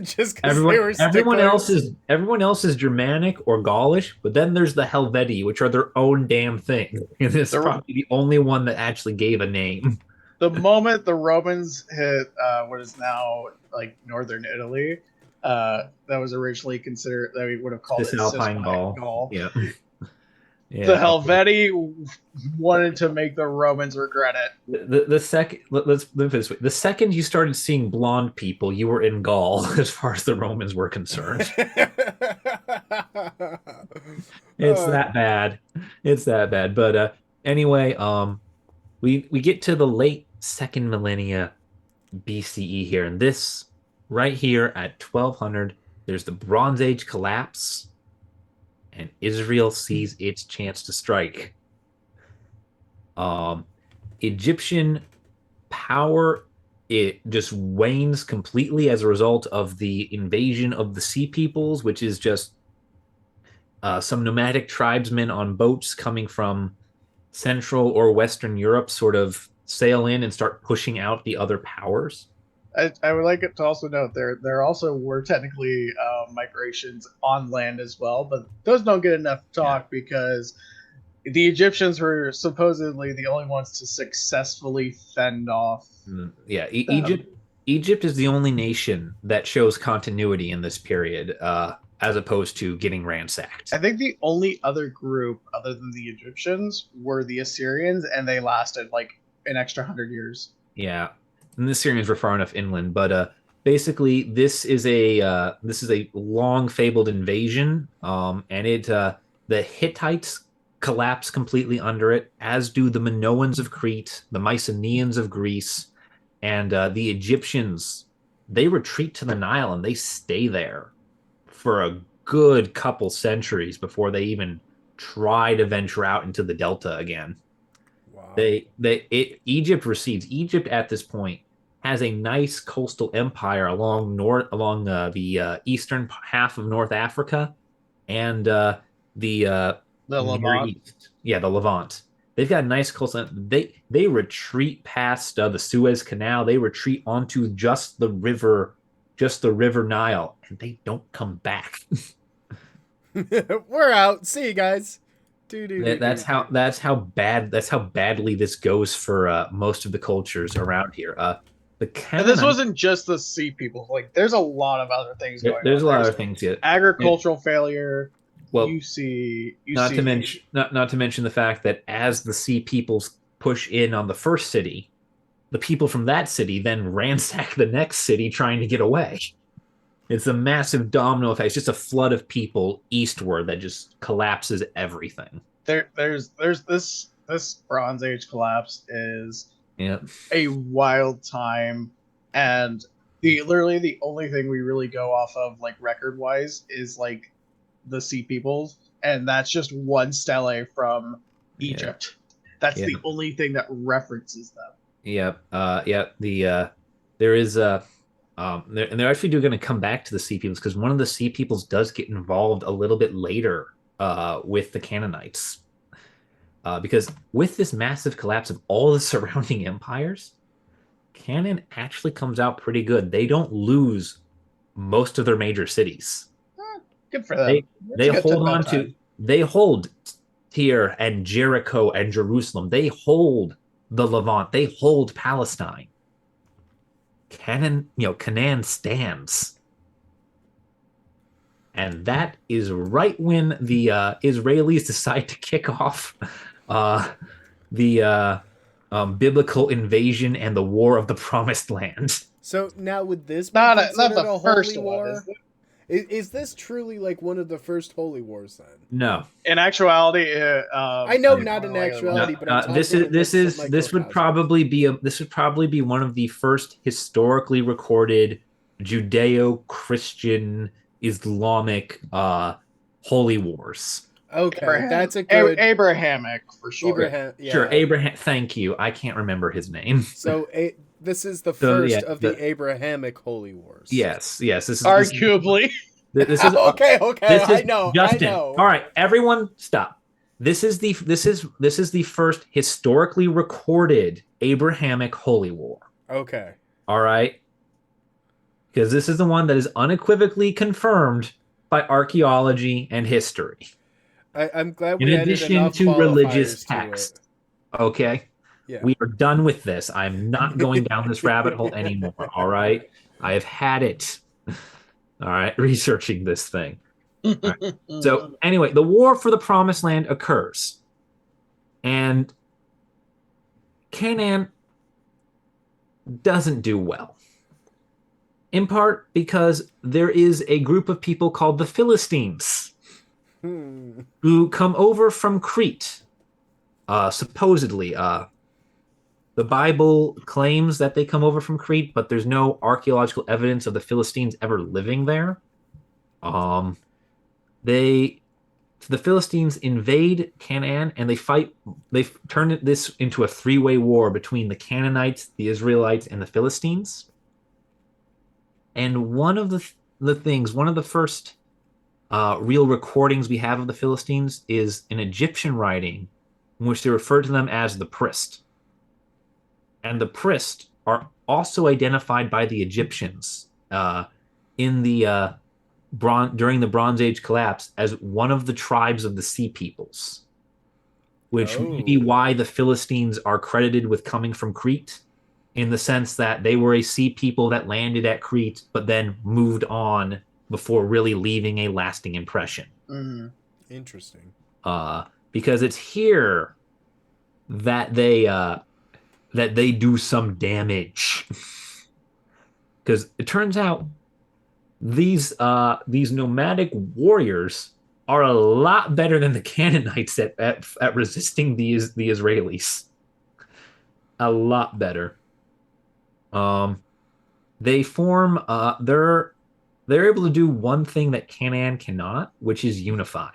[SPEAKER 1] Just because they
[SPEAKER 2] everyone
[SPEAKER 1] were
[SPEAKER 2] everyone else
[SPEAKER 1] sticklers.
[SPEAKER 2] is everyone else is Germanic or Gaulish, but then there's the Helvetii, which are their own damn thing. And it's
[SPEAKER 3] The
[SPEAKER 2] probably the only one that actually gave a name.
[SPEAKER 3] the moment the Romans hit what is now like northern Italy, that was originally considered that we would have called it
[SPEAKER 2] Cisalpine
[SPEAKER 3] Cisalpine
[SPEAKER 2] Gaul.
[SPEAKER 3] Gaul.
[SPEAKER 2] Yeah.
[SPEAKER 3] The
[SPEAKER 2] Yeah.
[SPEAKER 3] Helvetii wanted to make the Romans regret it.
[SPEAKER 2] The second let's put it this way. The second you started seeing blonde people, you were in Gaul as far as the Romans were concerned. It's that bad. It's that bad. But anyway, we get to the late second millennia BCE here, and this right here at 1200, there's the Bronze Age collapse, and Israel sees its chance to strike. Um, Egyptian power, it just wanes completely as a result of the invasion of the Sea Peoples, which is just some nomadic tribesmen on boats coming from Central or Western Europe sort of sail in and start pushing out the other powers.
[SPEAKER 3] I would like it to also note there also were technically migrations on land as well, but those don't get enough talk because the Egyptians were supposedly the only ones to successfully fend off.
[SPEAKER 2] Yeah, Egypt is the only nation that shows continuity in this period, as opposed to getting ransacked.
[SPEAKER 3] I think the only other group other than the Egyptians were the Assyrians, and they lasted like an extra 100 years.
[SPEAKER 2] Yeah, and the Syrians were far enough inland, but basically this is a long fabled invasion, and the Hittites collapse completely under it, as do the Minoans of Crete, the Mycenaeans of Greece, and the Egyptians. They retreat to the Nile and they stay there for a good couple centuries before they even try to venture out into the Delta again.
[SPEAKER 1] Wow.
[SPEAKER 2] Egypt at this point has a nice coastal empire along the eastern half of North Africa and the
[SPEAKER 3] The
[SPEAKER 2] Near
[SPEAKER 3] Levant.
[SPEAKER 2] East. Yeah, the Levant. They've got a nice coastal. They retreat past the Suez Canal. They retreat onto just the river Nile, and they don't come back.
[SPEAKER 1] We're out. See you guys.
[SPEAKER 2] That's how badly this goes for most of the cultures around here. The
[SPEAKER 3] And this
[SPEAKER 2] Canaanite,
[SPEAKER 3] wasn't just the Sea people. Like, there's a lot of other things going
[SPEAKER 2] there's
[SPEAKER 3] on.
[SPEAKER 2] a lot
[SPEAKER 3] There's
[SPEAKER 2] of things yet.
[SPEAKER 3] agricultural failure.
[SPEAKER 2] Well,
[SPEAKER 3] You see,
[SPEAKER 2] not to mention the fact that as the Sea peoples push in on the first city, the people from that city then ransack the next city trying to get away. It's a massive domino effect. It's just a flood of people eastward that just collapses everything.
[SPEAKER 3] There's this Bronze Age collapse is
[SPEAKER 2] Yeah.
[SPEAKER 3] a wild time, and literally the only thing we really go off of like record wise is like the Sea Peoples, and that's just one stele from Egypt. That's the only thing that references them.
[SPEAKER 2] Yep. There is and they're actually going to come back to the Sea Peoples because one of the Sea Peoples does get involved a little bit later with the Canaanites. Because with this massive collapse of all the surrounding empires, Canaan actually comes out pretty good. They don't lose most of their major cities.
[SPEAKER 3] Good for them.
[SPEAKER 2] They hold Tyre and Jericho and Jerusalem. They hold the Levant. They hold Palestine. Canaan stands. And that is right when the Israelis decide to kick off the biblical invasion and the War of the Promised Land.
[SPEAKER 1] So now would this be
[SPEAKER 3] not
[SPEAKER 1] considered
[SPEAKER 3] the
[SPEAKER 1] a
[SPEAKER 3] first
[SPEAKER 1] holy
[SPEAKER 3] one,
[SPEAKER 1] war? Is this truly like one of the first holy wars then?
[SPEAKER 2] No.
[SPEAKER 3] In actuality,
[SPEAKER 1] I know not in actuality, but I'm talking
[SPEAKER 2] this would probably be one of the first historically recorded Judeo-Christian Islamic holy wars.
[SPEAKER 1] Okay, that's a good
[SPEAKER 3] Abrahamic for sure.
[SPEAKER 2] Sure, Abraham. Thank you. I can't remember his name.
[SPEAKER 1] So this is the first of the Abrahamic holy wars.
[SPEAKER 2] Yes. This is
[SPEAKER 3] arguably.
[SPEAKER 2] This is
[SPEAKER 1] okay. I know.
[SPEAKER 2] Justin.
[SPEAKER 1] I know.
[SPEAKER 2] All right, everyone, stop. This is the first historically recorded Abrahamic holy war.
[SPEAKER 1] Okay.
[SPEAKER 2] All right, because this is the one that is unequivocally confirmed by archaeology and history.
[SPEAKER 1] I'm glad
[SPEAKER 2] in
[SPEAKER 1] we
[SPEAKER 2] addition to religious text. Okay.
[SPEAKER 1] Yeah.
[SPEAKER 2] We are done with this. I'm not going down this rabbit hole anymore. All right. I have had it. All right. Researching this thing. All right. So anyway, the war for the Promised Land occurs. And Canaan doesn't do well. In part because there is a group of people called the Philistines who come over from Crete. Supposedly, the Bible claims that they come over from Crete, but there's no archaeological evidence of the Philistines ever living there. The Philistines invade Canaan and they fight. They've turned this into a three-way war between the Canaanites, the Israelites, and the Philistines. And one of the first real recordings we have of the Philistines is an Egyptian writing in which they refer to them as the Priest. And the Priest are also identified by the Egyptians during the Bronze Age collapse as one of the tribes of the Sea Peoples, which may be why the Philistines are credited with coming from Crete, in the sense that they were a sea people that landed at Crete, but then moved on before really leaving a lasting impression.
[SPEAKER 1] Interesting.
[SPEAKER 2] Because it's here that they do some damage. Because it turns out these nomadic warriors are a lot better than the Canaanites at resisting the Israelis. A lot better. They form they're able to do one thing that Canaan cannot, which is unify.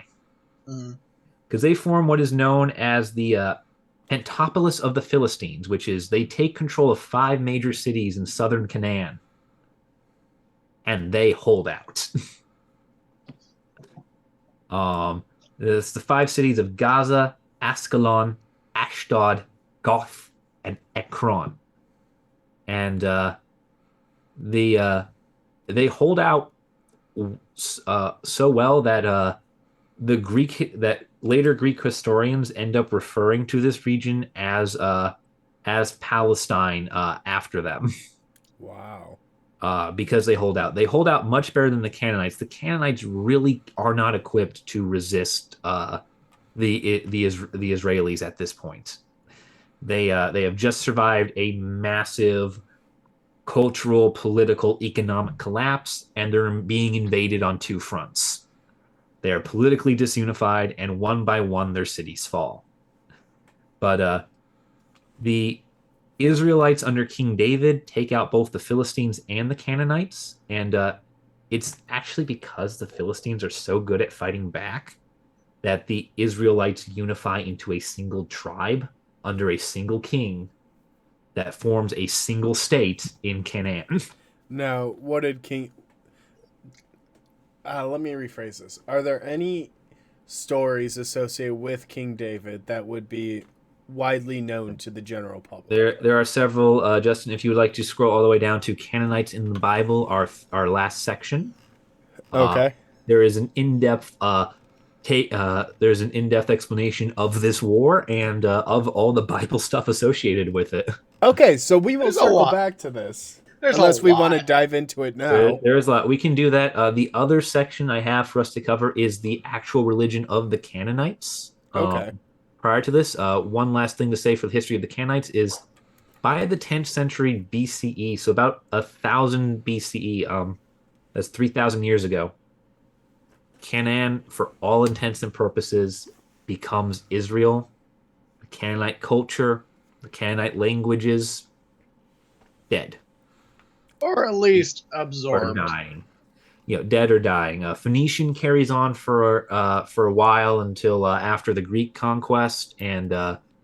[SPEAKER 2] Because they form what is known as the Antopolis of the Philistines, which is they take control of 5 major cities in southern Canaan. And they hold out. It's the 5 cities of Gaza, Ascalon, Ashdod, Goth, and Ekron. And they hold out so well that later Greek historians end up referring to this region as Palestine after them.
[SPEAKER 1] Wow.
[SPEAKER 2] Because they hold out. They hold out much better than the Canaanites. The Canaanites really are not equipped to resist the Israelis at this point. They have just survived a massive cultural, political, economic collapse, and they're being invaded on two fronts. They are politically disunified, and one by one, their cities fall. But the Israelites under King David take out both the Philistines and the Canaanites, and it's actually because the Philistines are so good at fighting back that the Israelites unify into a single tribe under a single king that forms a single state in Canaan.
[SPEAKER 1] Now, what did King? Let me rephrase this. Are there any stories associated with King David that would be widely known to the general public?
[SPEAKER 2] There are several. Justin, if you would like to scroll all the way down to Canaanites in the Bible, our last section.
[SPEAKER 1] Okay.
[SPEAKER 2] There is an in-depth there's an in-depth explanation of this war and of all the Bible stuff associated with it.
[SPEAKER 1] Okay, so we will
[SPEAKER 3] There's a
[SPEAKER 1] circle
[SPEAKER 3] lot.
[SPEAKER 1] back to this.
[SPEAKER 3] There's
[SPEAKER 1] Unless
[SPEAKER 3] a
[SPEAKER 1] we
[SPEAKER 3] lot.
[SPEAKER 1] want to dive into it now.
[SPEAKER 2] There's a lot. We can do that. The other section I have for us to cover is the actual religion of the Canaanites.
[SPEAKER 1] Okay.
[SPEAKER 2] Prior to this, one last thing to say for the history of the Canaanites is by the 10th century BCE, so about 1000 BCE, that's 3,000 years ago, Canaan, for all intents and purposes, becomes Israel. The Canaanite culture, the Canaanite languages, dead.
[SPEAKER 3] Or at least
[SPEAKER 2] Or
[SPEAKER 3] absorbed.
[SPEAKER 2] dying. Dead or dying. Phoenician carries on for a while until after the Greek conquest, and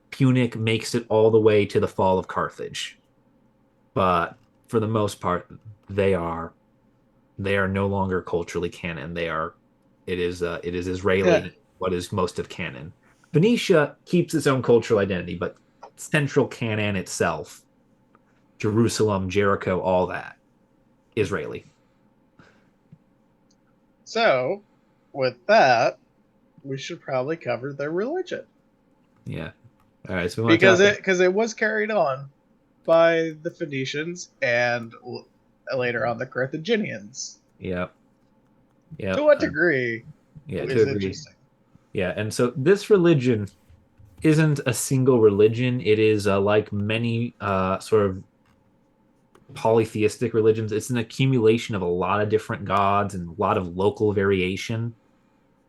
[SPEAKER 2] Punic makes it all the way to the fall of Carthage. But for the most part, they are no longer culturally Canaan. It is Israeli.
[SPEAKER 3] Yeah.
[SPEAKER 2] What is most of Canaan? Phoenicia keeps its own cultural identity, but central Canaan itself, Jerusalem, Jericho, all that, Israeli.
[SPEAKER 3] So, with that, we should probably cover their religion.
[SPEAKER 2] Yeah. All right. So we want
[SPEAKER 3] Because it was carried on by the Phoenicians and later on the Carthaginians.
[SPEAKER 2] Yeah. Yeah.
[SPEAKER 3] To what degree
[SPEAKER 2] Yeah.
[SPEAKER 3] is
[SPEAKER 2] To agree.
[SPEAKER 3] interesting.
[SPEAKER 2] Yeah. And so this religion isn't a single religion. It is like many sort of polytheistic religions. It's an accumulation of a lot of different gods and a lot of local variation.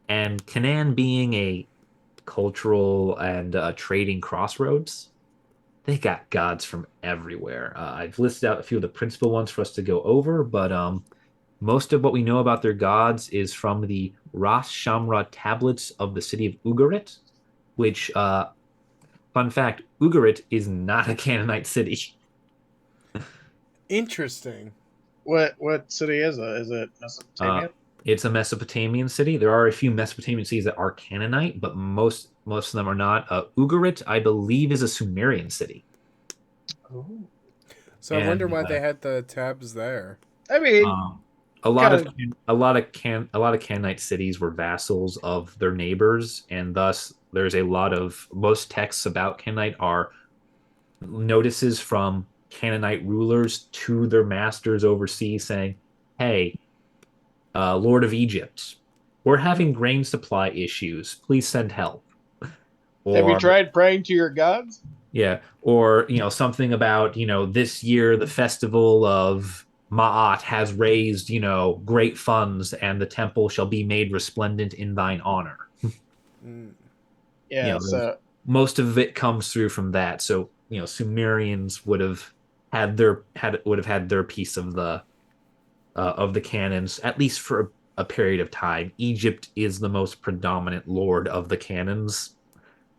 [SPEAKER 2] And Canaan being a cultural and trading crossroads, they got gods from everywhere. I've listed out a few of the principal ones for us to go over, but most of what we know about their gods is from the Ras Shamra tablets of the city of Ugarit, which, fun fact, Ugarit is not a Canaanite city.
[SPEAKER 1] Interesting.
[SPEAKER 3] What city is it? Is it Mesopotamia?
[SPEAKER 2] It's a Mesopotamian city. There are a few Mesopotamian cities that are Canaanite, but most of them are not. Ugarit, I believe, is a Sumerian city.
[SPEAKER 3] Ooh.
[SPEAKER 1] So I wonder why they had the tabs there.
[SPEAKER 3] I mean,
[SPEAKER 2] a lot of Canaanite cities were vassals of their neighbors, and thus there's a lot of most texts about Canaanite are notices from Canaanite rulers to their masters overseas saying, "Hey, Lord of Egypt, we're having grain supply issues. Please send help."
[SPEAKER 3] have you tried praying to your gods?
[SPEAKER 2] Yeah, or something about this year the festival of Ma'at has raised great funds, and the temple shall be made resplendent in thine honor.
[SPEAKER 3] Yeah, so
[SPEAKER 2] most of it comes through from that. So Sumerians would have had their piece of the canons, at least for a period of time. Egypt is the most predominant lord of the canons.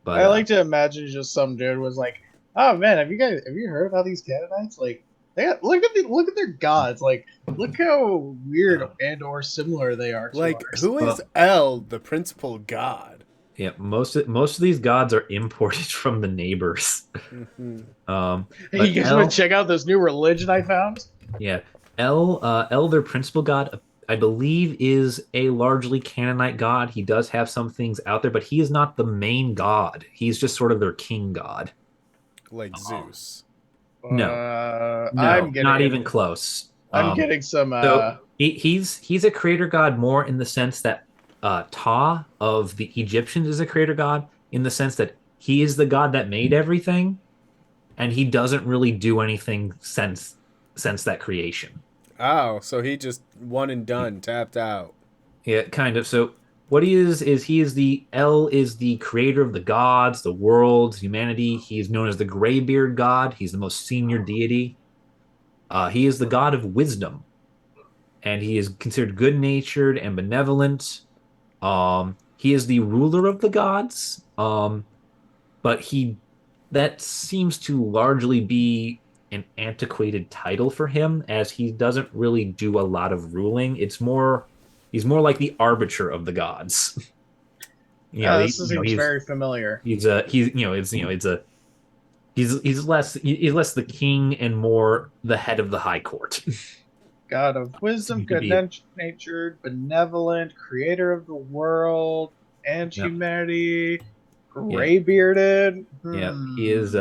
[SPEAKER 2] But
[SPEAKER 3] I like to imagine just some dude was like, "Oh man, have you heard about these Canaanites? Like, look at their gods. Like, look how weird and or similar they are to
[SPEAKER 1] Like,
[SPEAKER 3] ours."
[SPEAKER 1] who is El, the principal god?
[SPEAKER 2] Yeah, most of these gods are imported from the neighbors.
[SPEAKER 3] Hey, you guys want to check out this new religion I found?
[SPEAKER 2] Yeah, El, their principal god, I believe, is a largely Canaanite god. He does have some things out there, but he is not the main god. He's just sort of their king god.
[SPEAKER 1] Like Zeus.
[SPEAKER 2] No,
[SPEAKER 3] I'm getting
[SPEAKER 2] not even close.
[SPEAKER 3] I'm getting some.
[SPEAKER 2] So he's a creator god more in the sense that of the Egyptians is a creator god in the sense that he is the god that made everything, and he doesn't really do anything since that creation.
[SPEAKER 1] Oh, so he just one and done, tapped out.
[SPEAKER 2] Yeah, kind of. So what he is he is the El is the creator of the gods, the worlds, humanity. He is known as the Graybeard God. He's the most senior deity. He is the god of wisdom, and he is considered good-natured and benevolent. He is the ruler of the gods. But he that seems to largely be an antiquated title for him, as he doesn't really do a lot of ruling. He's more like the arbiter of the gods.
[SPEAKER 3] This seems very familiar.
[SPEAKER 2] He's less the king and more the head of the high court.
[SPEAKER 3] God of wisdom, good-natured, benevolent, creator of the world and humanity, gray-bearded.
[SPEAKER 2] Yeah, he is.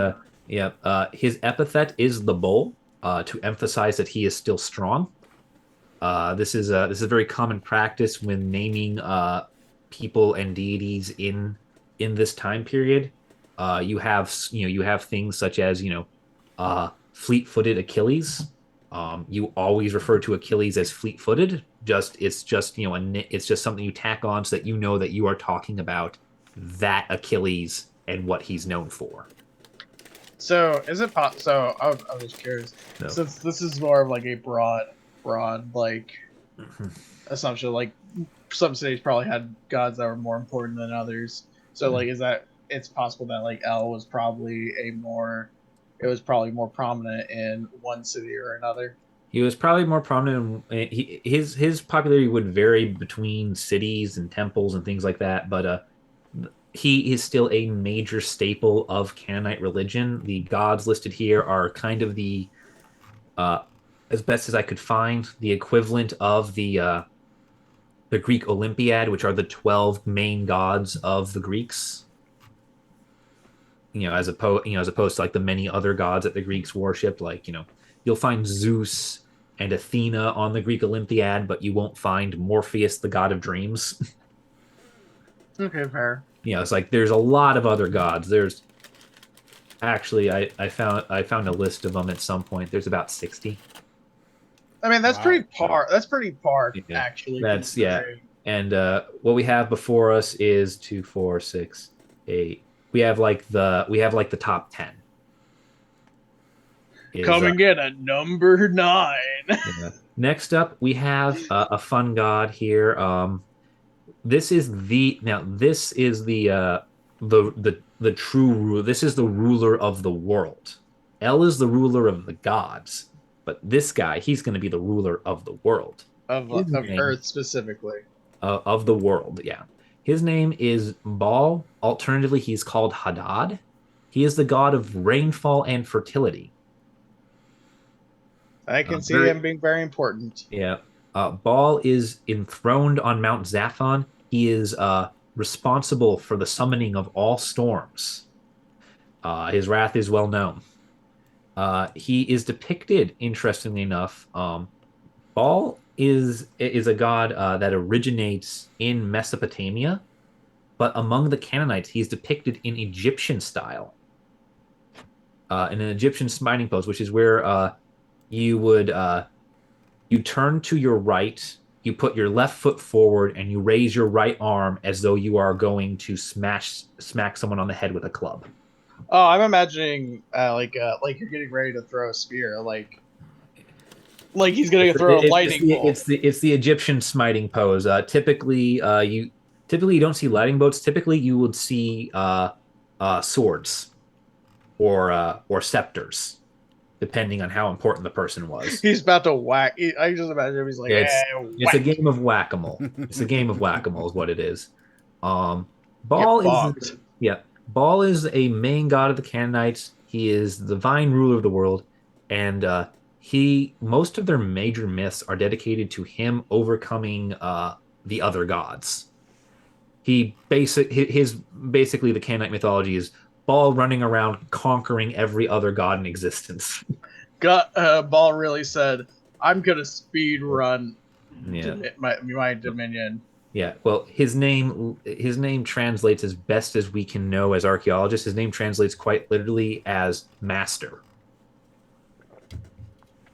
[SPEAKER 2] His epithet is the bull, to emphasize that he is still strong. This is a very common practice when naming people and deities in this time period. You have things such as fleet-footed Achilles. You always refer to Achilles as fleet-footed. It's just something you tack on so that you know that you are talking about that Achilles and what he's known for.
[SPEAKER 3] So is it so I was curious, since this is more of like a broad like assumption, like some cities probably had gods that were more important than others. So like, is that it's possible that like El was probably more prominent in one city or another?
[SPEAKER 2] He was probably more prominent. His popularity would vary between cities and temples and things like that, but he is still a major staple of Canaanite religion. The gods listed here are kind of as best as I could find, the equivalent of the Greek Olympiad, which are the 12 main gods of the Greeks. As opposed to like the many other gods that the Greeks worshipped. Like, you'll find Zeus and Athena on the Greek Olympiad, but you won't find Morpheus, the god of dreams.
[SPEAKER 3] Okay, fair.
[SPEAKER 2] It's like there's a lot of other gods. There's actually I found a list of them at some point. There's about 60.
[SPEAKER 3] I mean, that's pretty par. That's pretty par, actually.
[SPEAKER 2] That's And what we have before us is 2, 4, 6, 8. We have like the top 10.
[SPEAKER 3] Coming in at number 9.
[SPEAKER 2] Next up, we have a fun god here. This is the true ruler. This is the ruler of the world. El is the ruler of the gods, but this guy, he's going to be the ruler of the world.
[SPEAKER 3] Of Earth specifically.
[SPEAKER 2] Of the world, yeah. His name is Baal. Alternatively, he's called Hadad. He is the god of rainfall and fertility.
[SPEAKER 3] I can see him being very important.
[SPEAKER 2] Yeah. Baal is enthroned on Mount Zaphon. He is responsible for the summoning of all storms. His wrath is well known. He is depicted, interestingly enough, Baal is a god that originates in Mesopotamia, but among the Canaanites, he's depicted in Egyptian style, in an Egyptian smiting pose, which is where you turn to your right, you put your left foot forward, and you raise your right arm as though you are going to smack someone on the head with a club.
[SPEAKER 3] Oh, I'm imagining like you're getting ready to throw a spear, like he's going to throw a lightning bolt.
[SPEAKER 2] It's the Egyptian smiting pose. Typically you don't see lightning bolts. Typically, you would see swords or scepters, depending on how important the person was.
[SPEAKER 3] He's about to whack. I just imagine him. He's like,
[SPEAKER 2] it's a game of whack-a-mole. It's a game of whack-a-mole is what it is. Baal is a main god of the Canaanites. He is the divine ruler of the world, and most of their major myths are dedicated to him overcoming the other gods. Basically the Canaanite mythology is Baal running around conquering every other god in existence.
[SPEAKER 3] Baal really said, "I'm gonna speed run my dominion."
[SPEAKER 2] Yeah, well, his name translates as best as we can know as archaeologists. His name translates quite literally as master.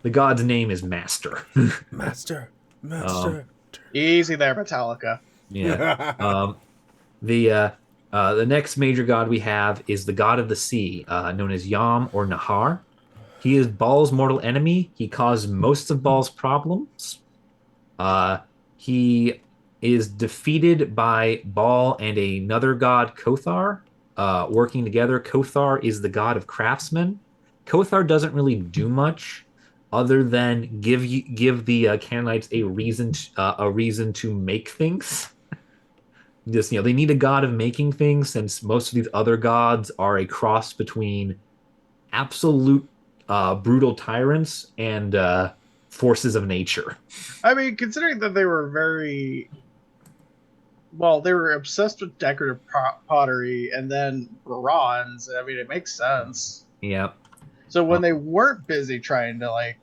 [SPEAKER 2] The god's name is Master.
[SPEAKER 1] Master,
[SPEAKER 2] um,
[SPEAKER 1] master.
[SPEAKER 3] Easy there, Metallica.
[SPEAKER 2] yeah. Um, the next major god we have is the god of the sea, known as Yam or Nahar. He is Baal's mortal enemy. He caused most of Baal's problems. Uh, he is defeated by Baal and another god, Kothar, working together. Kothar is the god of craftsmen. Kothar doesn't really do much other than give the Canaanites a reason to make things. Just they need a god of making things, since most of these other gods are a cross between absolute brutal tyrants and forces of nature.
[SPEAKER 3] I mean, considering that they were they were obsessed with decorative pottery and then bronze. I mean, it makes sense.
[SPEAKER 2] Yeah.
[SPEAKER 3] So when they weren't busy trying to like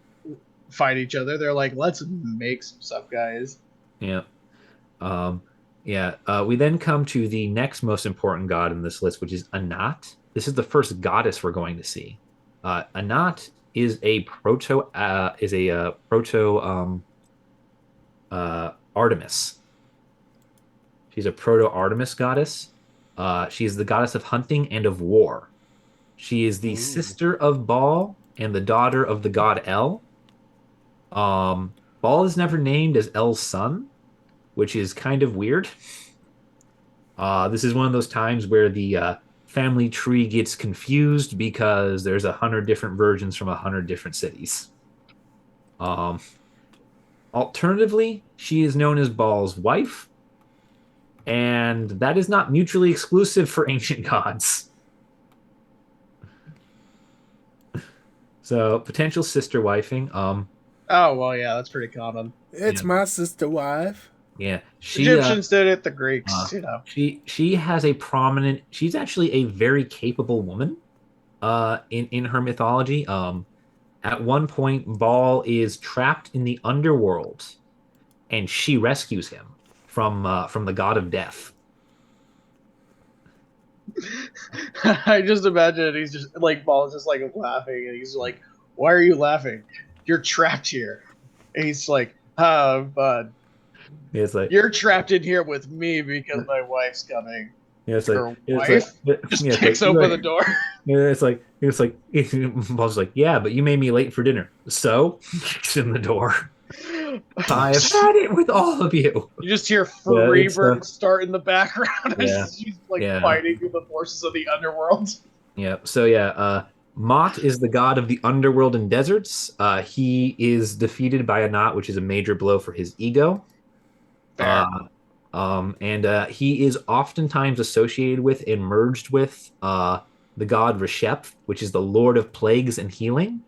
[SPEAKER 3] fight each other, they're like, let's make some stuff, guys.
[SPEAKER 2] Yeah. We then come to the next most important god in this list, which is Anat. This is the first goddess we're going to see. Anat is a proto Artemis. She's a proto Artemis goddess. She is the goddess of hunting and of war. She is the sister of Baal and the daughter of the god El. Baal is never named as El's son, which is kind of weird. This is one of those times where the family tree gets confused because there's 100 different versions from 100 different cities. Alternatively, she is known as Baal's wife, and that is not mutually exclusive for ancient gods. So, potential sister wifing.
[SPEAKER 3] Oh well, yeah, that's pretty common.
[SPEAKER 1] It's my sister wife.
[SPEAKER 2] Yeah,
[SPEAKER 3] Egyptians did it. The Greeks,
[SPEAKER 2] She has a prominent. She's actually a very capable woman. In her mythology, at one point, Baal is trapped in the underworld, and she rescues him from the god of death.
[SPEAKER 3] I just imagine he's just like Baal is just like laughing, and he's like, "Why are you laughing? You're trapped here." And he's like, bud.
[SPEAKER 2] It's like
[SPEAKER 3] You're trapped in here with me because my wife's coming.
[SPEAKER 2] it's
[SPEAKER 3] Your
[SPEAKER 2] like
[SPEAKER 3] wife just kicks open the door.
[SPEAKER 2] Yeah, it's like Bob's like, yeah, but you made me late for dinner, so kicks in the door. I have had it with all of you.
[SPEAKER 3] You just hear Freebird start in the background as she's fighting with the forces of the underworld.
[SPEAKER 2] Yeah. So Mot is the god of the underworld and deserts. He is defeated by Anat, which is a major blow for his ego. He is oftentimes associated with and merged with the god Resheph, which is the lord of plagues and healing.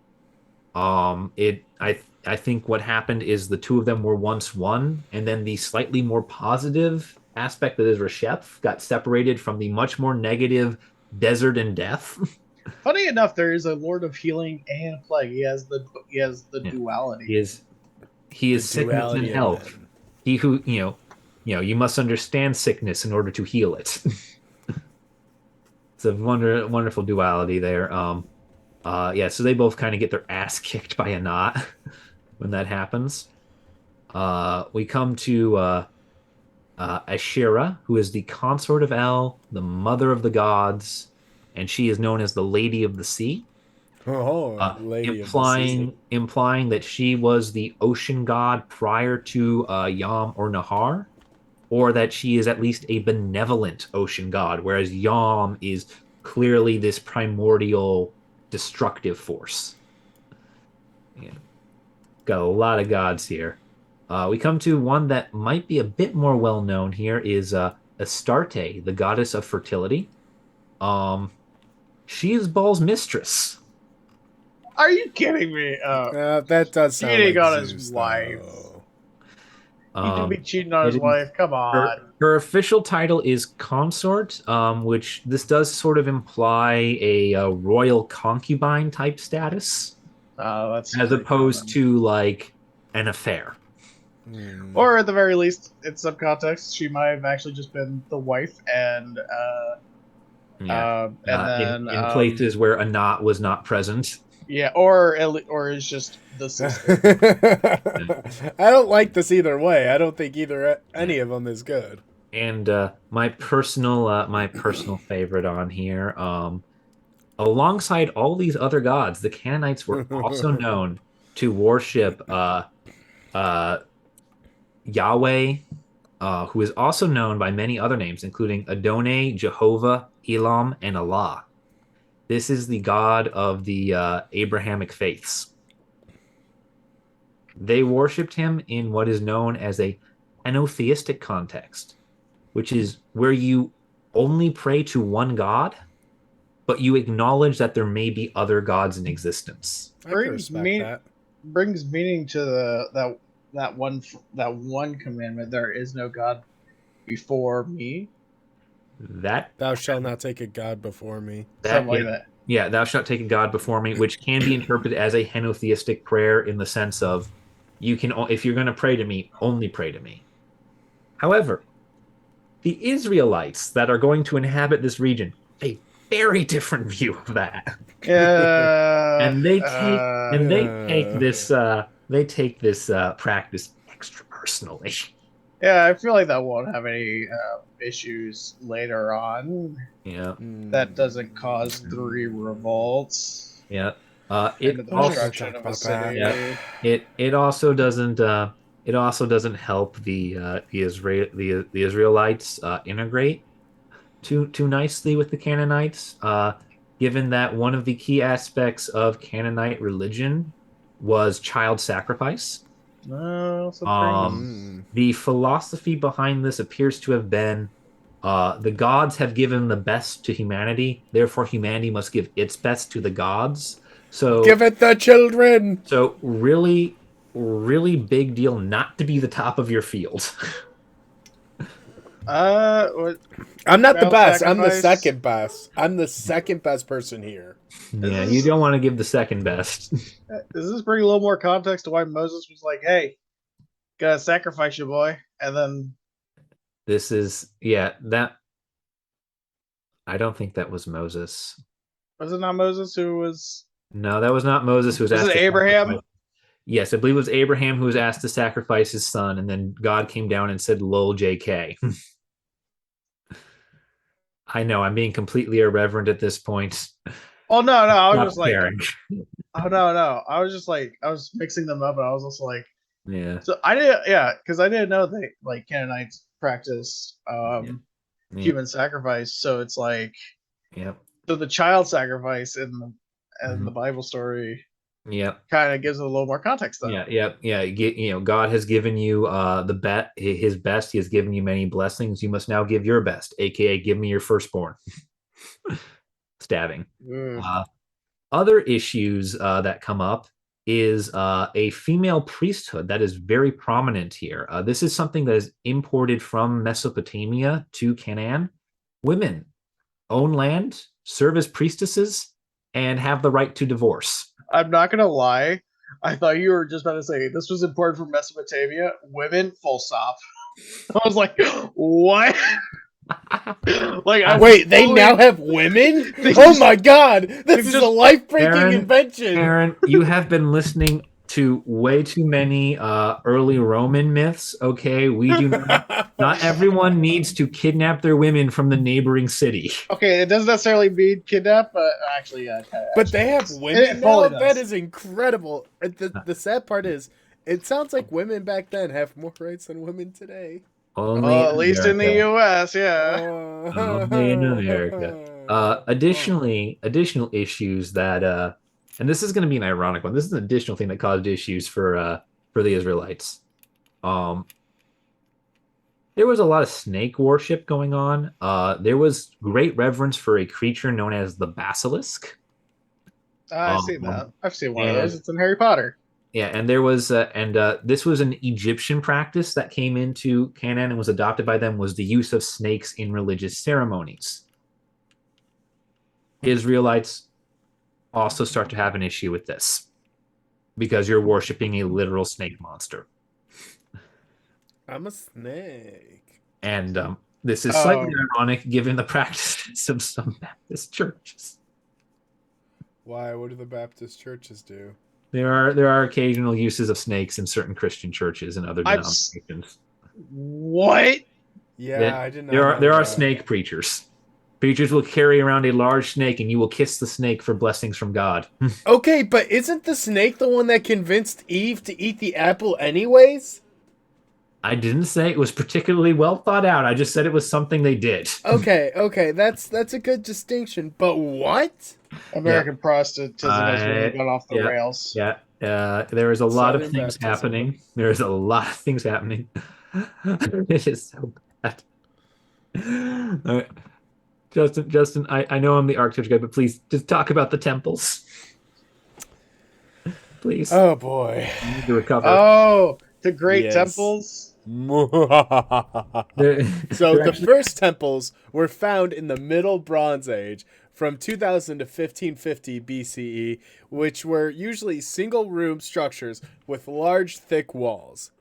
[SPEAKER 2] I think what happened is the two of them were once one, and then the slightly more positive aspect that is Resheph got separated from the much more negative desert and death.
[SPEAKER 3] Funny enough, there is a lord of healing and plague. He has the duality.
[SPEAKER 2] He is sickness and health. He who you must understand sickness in order to heal it. It's a wonderful duality there. So they both kind of get their ass kicked by Anat when that happens. We come to Ashira, who is the consort of El, the mother of the gods, and she is known as the Lady of the Sea. Implying that she was the ocean god prior to Yam or Nahar, or that she is at least a benevolent ocean god, whereas Yam is clearly this primordial destructive force. Yeah. Got a lot of gods here. We come to one that might be a bit more well known here is Astarte, the goddess of fertility. She is Baal's mistress.
[SPEAKER 3] Are you kidding me?
[SPEAKER 1] That does sound
[SPEAKER 3] cheating
[SPEAKER 1] like
[SPEAKER 3] on
[SPEAKER 1] Zeus,
[SPEAKER 3] his wife.
[SPEAKER 2] He
[SPEAKER 3] could be cheating on his wife. Come on.
[SPEAKER 2] Her official title is consort, which this does sort of imply a royal concubine type status,
[SPEAKER 3] That's
[SPEAKER 2] as opposed to like an affair.
[SPEAKER 3] Or at the very least, in some context, she might have actually just been the wife, and then
[SPEAKER 2] in places where Anat was not present.
[SPEAKER 3] yeah, or is just the sister.
[SPEAKER 1] I don't like this either way. I don't think any of them is good.
[SPEAKER 2] And my personal favorite on here, alongside all these other gods, the Canaanites were also known to worship Yahweh, who is also known by many other names, including Adonai, Jehovah, Elam, and Allah. This is the god of the Abrahamic faiths. They worshipped him in what is known as a henotheistic context, which is where you only pray to one god, but you acknowledge that there may be other gods in existence.
[SPEAKER 1] I can respect that.
[SPEAKER 3] Brings meaning to that one commandment. There is no God before me.
[SPEAKER 2] That
[SPEAKER 1] thou shalt not take a god before me.
[SPEAKER 3] Something like that.
[SPEAKER 2] Yeah, thou shalt take a god before me, which can be interpreted as a henotheistic prayer in the sense of you can, if you're going to pray to me, only pray to me. However, the Israelites that are going to inhabit this region, a very different view of that. And they take this practice extra personally.
[SPEAKER 3] Yeah, I feel like that won't have any issues later on.
[SPEAKER 2] Yeah,
[SPEAKER 3] that doesn't cause 3 revolts.
[SPEAKER 2] Yeah,
[SPEAKER 3] it also of a city.
[SPEAKER 2] Yeah. It also doesn't help the Israelites integrate too nicely with the Canaanites. Given that one of the key aspects of Canaanite religion was child sacrifice. The philosophy behind this appears to have been the gods have given the best to humanity, therefore humanity must give its best to the gods. So
[SPEAKER 1] give it the children.
[SPEAKER 2] So really, really big deal not to be the top of your field.
[SPEAKER 1] I'm not the best. Sacrifice? I'm the second best. I'm the second best person here.
[SPEAKER 2] Yeah, you don't want to give the second best.
[SPEAKER 3] Does this bring a little more context to why Moses was like, "Hey, gotta sacrifice you, boy," and then
[SPEAKER 2] this is that. I don't think that was Moses.
[SPEAKER 3] Was it not Moses who was?
[SPEAKER 2] No, that was not Moses who was asked.
[SPEAKER 3] Was it Abraham?
[SPEAKER 2] Sacrifice. Yes, I believe it was Abraham who was asked to sacrifice his son, and then God came down and said, "Lol, JK." I know I'm being completely irreverent at this point.
[SPEAKER 3] Oh no, I was just like, oh no, I was just like, I was mixing them up, and I was also like,
[SPEAKER 2] yeah.
[SPEAKER 3] So I didn't, because I didn't know they like Canaanites practice human sacrifice. So it's like, So the child sacrifice in the Bible story, kind of gives it a little more context, though.
[SPEAKER 2] God has given you his best. He has given you many blessings. You must now give your best, aka give me your firstborn. Stabbing. Other issues that come up is a female priesthood that is very prominent here. This is something that is imported from Mesopotamia to Canaan. Women own land, serve as priestesses, and have the right to divorce.
[SPEAKER 3] I'm not going to lie. I thought you were just about to say this was imported from Mesopotamia. Women, full stop. I was like, what?
[SPEAKER 1] Wait, they now have women? Oh my god! This is a life-breaking invention.
[SPEAKER 2] Aaron, you have been listening to way too many early Roman myths. Okay, we do not everyone needs to kidnap their women from the neighboring city.
[SPEAKER 3] Okay, it doesn't necessarily mean kidnap, but actually,
[SPEAKER 1] but they have women now. That is incredible. The sad part is, it sounds like women back then have more rights than women today.
[SPEAKER 3] At least in the U.S., yeah.
[SPEAKER 2] Only in America. Additional issues that, and this is going to be an ironic one. This is an additional thing that caused issues for the Israelites. There was a lot of snake worship going on. There was great reverence for a creature known as the basilisk.
[SPEAKER 3] I've seen that. I've seen one of those. It's in Harry Potter.
[SPEAKER 2] Yeah, and there was, this was an Egyptian practice that came into Canaan and was adopted by them, was the use of snakes in religious ceremonies. Israelites also start to have an issue with this because you're worshiping a literal snake monster.
[SPEAKER 1] I'm a snake.
[SPEAKER 2] And this is slightly ironic given the practices of some Baptist churches.
[SPEAKER 1] Why? What do the Baptist churches do?
[SPEAKER 2] There are occasional uses of snakes in certain Christian churches and other denominations.
[SPEAKER 3] What?
[SPEAKER 1] Yeah, I did not know
[SPEAKER 2] there are
[SPEAKER 1] that.
[SPEAKER 2] snake preachers. Preachers will carry around a large snake, and you will kiss the snake for blessings from God.
[SPEAKER 1] Okay, but isn't the snake the one that convinced Eve to eat the apple anyways?
[SPEAKER 2] I didn't say it was particularly well thought out. I just said it was something they did.
[SPEAKER 1] Okay, that's a good distinction. But what?
[SPEAKER 3] American protestantism has really gone off the rails.
[SPEAKER 2] Yeah, there is a lot of
[SPEAKER 1] Southern
[SPEAKER 2] things
[SPEAKER 1] baptism.
[SPEAKER 2] happening. There is a lot of things happening. It is so bad. All right. Justin, I know I'm the architecture guy, but please just talk about the temples. Please.
[SPEAKER 1] Oh boy.
[SPEAKER 2] You need to recover.
[SPEAKER 3] Oh, the great temples.
[SPEAKER 1] So the first temples were found in the Middle Bronze Age from 2000 to 1550 BCE, which were usually single-room structures with large, thick walls.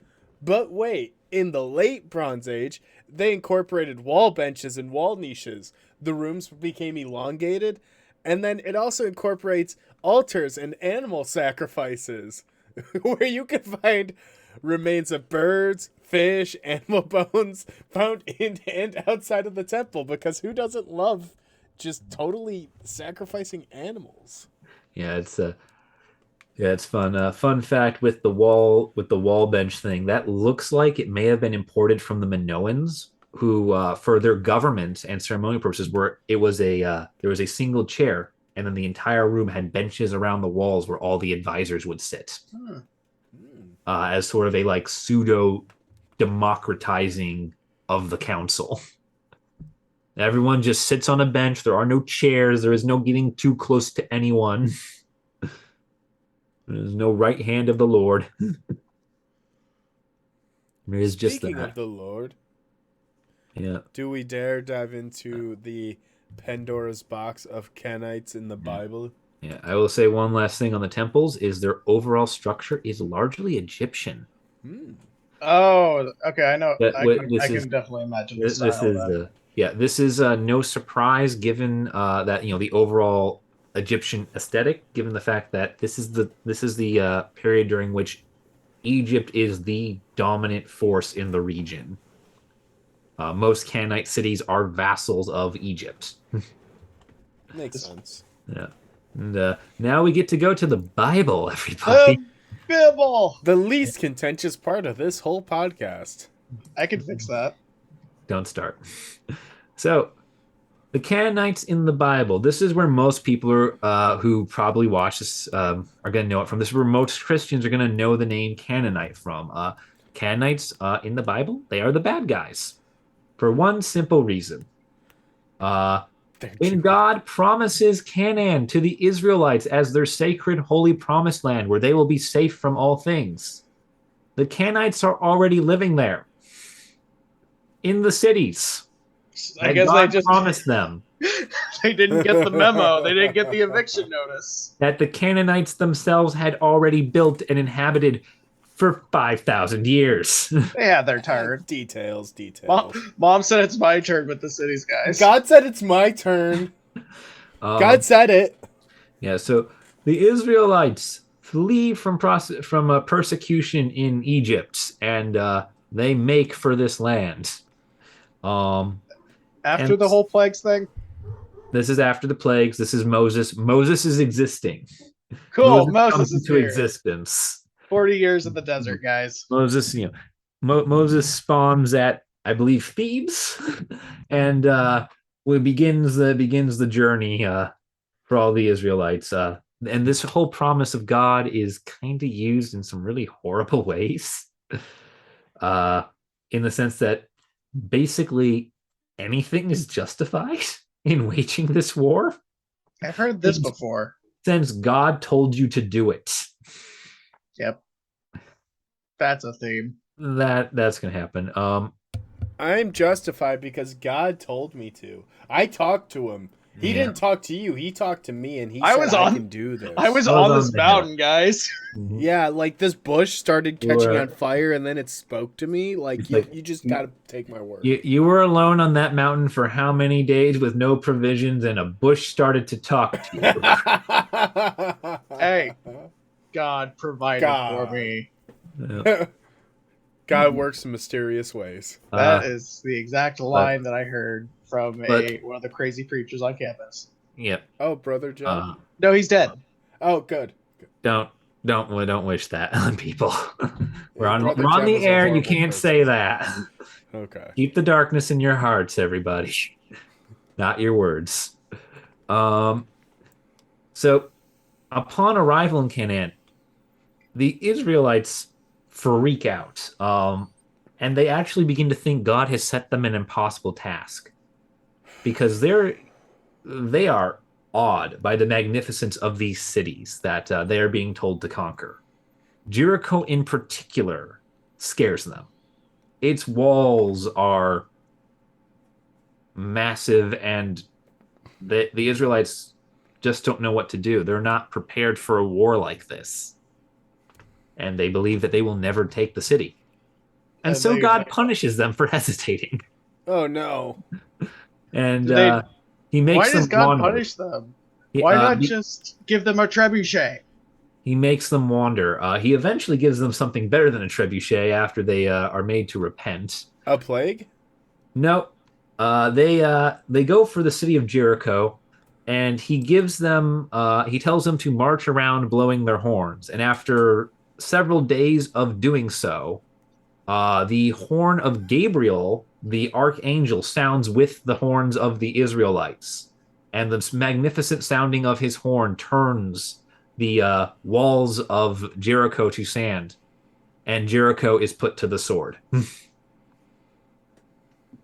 [SPEAKER 1] But wait, in the Late Bronze Age, they incorporated wall benches and wall niches. The rooms became elongated, and then it also incorporates altars and animal sacrifices, where you can find remains of birds, fish, animal bones found in and outside of the temple, because who doesn't love just totally sacrificing animals?
[SPEAKER 2] Yeah, it's fun. Fun fact with the wall bench thing, that looks like it may have been imported from the Minoans, who for their government and ceremonial purposes, where it was there was a single chair, and then the entire room had benches around the walls where all the advisors would sit, as sort of a like pseudo democratizing of the council. Everyone just sits on a bench. There are no chairs. There is no getting too close to anyone. There's no right hand of the Lord. There is just that.
[SPEAKER 1] Speaking of the Lord,
[SPEAKER 2] yeah.
[SPEAKER 1] Do we dare dive into the Pandora's box of Canaanites in the Bible?
[SPEAKER 2] Yeah, I will say one last thing on the temples is their overall structure is largely Egyptian.
[SPEAKER 3] Oh, okay. I know. I can definitely imagine the style.
[SPEAKER 2] This is no surprise given that the overall Egyptian aesthetic, given the fact that this is the period during which Egypt is the dominant force in the region. Most Canaanite cities are vassals of Egypt.
[SPEAKER 1] Makes sense.
[SPEAKER 2] Yeah. And now we get to go to the Bible, everybody.
[SPEAKER 3] The Bible!
[SPEAKER 1] The least contentious part of this whole podcast.
[SPEAKER 3] I can fix that.
[SPEAKER 2] Don't start. So, the Canaanites in the Bible. This is where most people who probably watch this are going to know it from. This is where most Christians are going to know the name Canaanite from. Canaanites in the Bible, they are the bad guys. For one simple reason. When God promises Canaan to the Israelites as their sacred, holy promised land where they will be safe from all things, the Canaanites are already living there in the cities.
[SPEAKER 3] I guess God just
[SPEAKER 2] promised them.
[SPEAKER 3] They didn't get the memo. They didn't get the eviction notice.
[SPEAKER 2] That the Canaanites themselves had already built and inhabited for 5,000 years.
[SPEAKER 3] Yeah, they're tired.
[SPEAKER 1] Details.
[SPEAKER 3] Mom said it's my turn with the cities, guys.
[SPEAKER 1] God said it's my turn. God said it.
[SPEAKER 2] Yeah, so the Israelites flee from persecution in Egypt, and they make for this land.
[SPEAKER 3] After the whole plagues thing?
[SPEAKER 2] This is after the plagues. This is Moses. Moses is existing.
[SPEAKER 3] Cool. Moses is
[SPEAKER 2] into existence.
[SPEAKER 3] 40 years in the desert, guys.
[SPEAKER 2] Moses, Moses spawns at, I believe, Thebes, and begins the journey for all the Israelites. And this whole promise of God is kind of used in some really horrible ways, in the sense that basically anything is justified in waging this war.
[SPEAKER 3] I've heard this before.
[SPEAKER 2] Since God told you to do it.
[SPEAKER 3] Yep. That's a theme.
[SPEAKER 2] That's gonna happen.
[SPEAKER 1] I'm justified because God told me to. I talked to him. He didn't talk to you. He talked to me, and he
[SPEAKER 3] I
[SPEAKER 1] said
[SPEAKER 3] was
[SPEAKER 1] I
[SPEAKER 3] on-
[SPEAKER 1] can do this.
[SPEAKER 3] I was
[SPEAKER 2] I was
[SPEAKER 3] on
[SPEAKER 2] on
[SPEAKER 3] this
[SPEAKER 2] the
[SPEAKER 3] mountain, guys.
[SPEAKER 2] Mhm.
[SPEAKER 1] Yeah, like this bush started catching
[SPEAKER 2] Were-
[SPEAKER 1] on fire, and then it spoke to me. Like you just gotta take my word.
[SPEAKER 2] You were alone on that mountain for how many days with no provisions, and a bush started to talk to you.
[SPEAKER 3] Hey, God provided for
[SPEAKER 1] God.
[SPEAKER 3] me.
[SPEAKER 1] God works in mysterious ways.
[SPEAKER 3] That is the exact line that I heard from one of the crazy preachers on campus.
[SPEAKER 2] Yep.
[SPEAKER 1] Oh, Brother Joe.
[SPEAKER 3] No, he's dead.
[SPEAKER 1] Oh, good.
[SPEAKER 2] Don't wish that on people. We're on
[SPEAKER 1] Brother
[SPEAKER 2] the
[SPEAKER 1] Jem is a
[SPEAKER 2] air. You
[SPEAKER 1] horrible
[SPEAKER 2] can't
[SPEAKER 1] person.
[SPEAKER 2] say that.
[SPEAKER 1] Okay.
[SPEAKER 2] Keep the darkness in your hearts, everybody. Not your words. So upon arrival in Canaan, the Israelites freak out. And they actually begin to think God has set them an impossible task. Because they are awed by the magnificence of these cities that they are being told to conquer. Jericho in particular scares them. Its walls are massive, and the Israelites just don't know what to do. They're not prepared for a war like this. And they believe that they will never take the city. And so God punishes them for hesitating.
[SPEAKER 1] Oh, no.
[SPEAKER 2] And he
[SPEAKER 3] Why
[SPEAKER 2] makes them
[SPEAKER 3] does God
[SPEAKER 2] wander.
[SPEAKER 3] punish them? Why not just give them a trebuchet?
[SPEAKER 2] He makes them wander. He eventually gives them something better than a trebuchet after they are made to repent.
[SPEAKER 1] A plague?
[SPEAKER 2] No, they go for the city of Jericho, and he gives them. He tells them to march around blowing their horns. And after several days of doing so, the horn of Gabriel, the archangel, sounds with the horns of the Israelites, and the magnificent sounding of his horn turns the walls of Jericho to sand, and Jericho is put to the sword.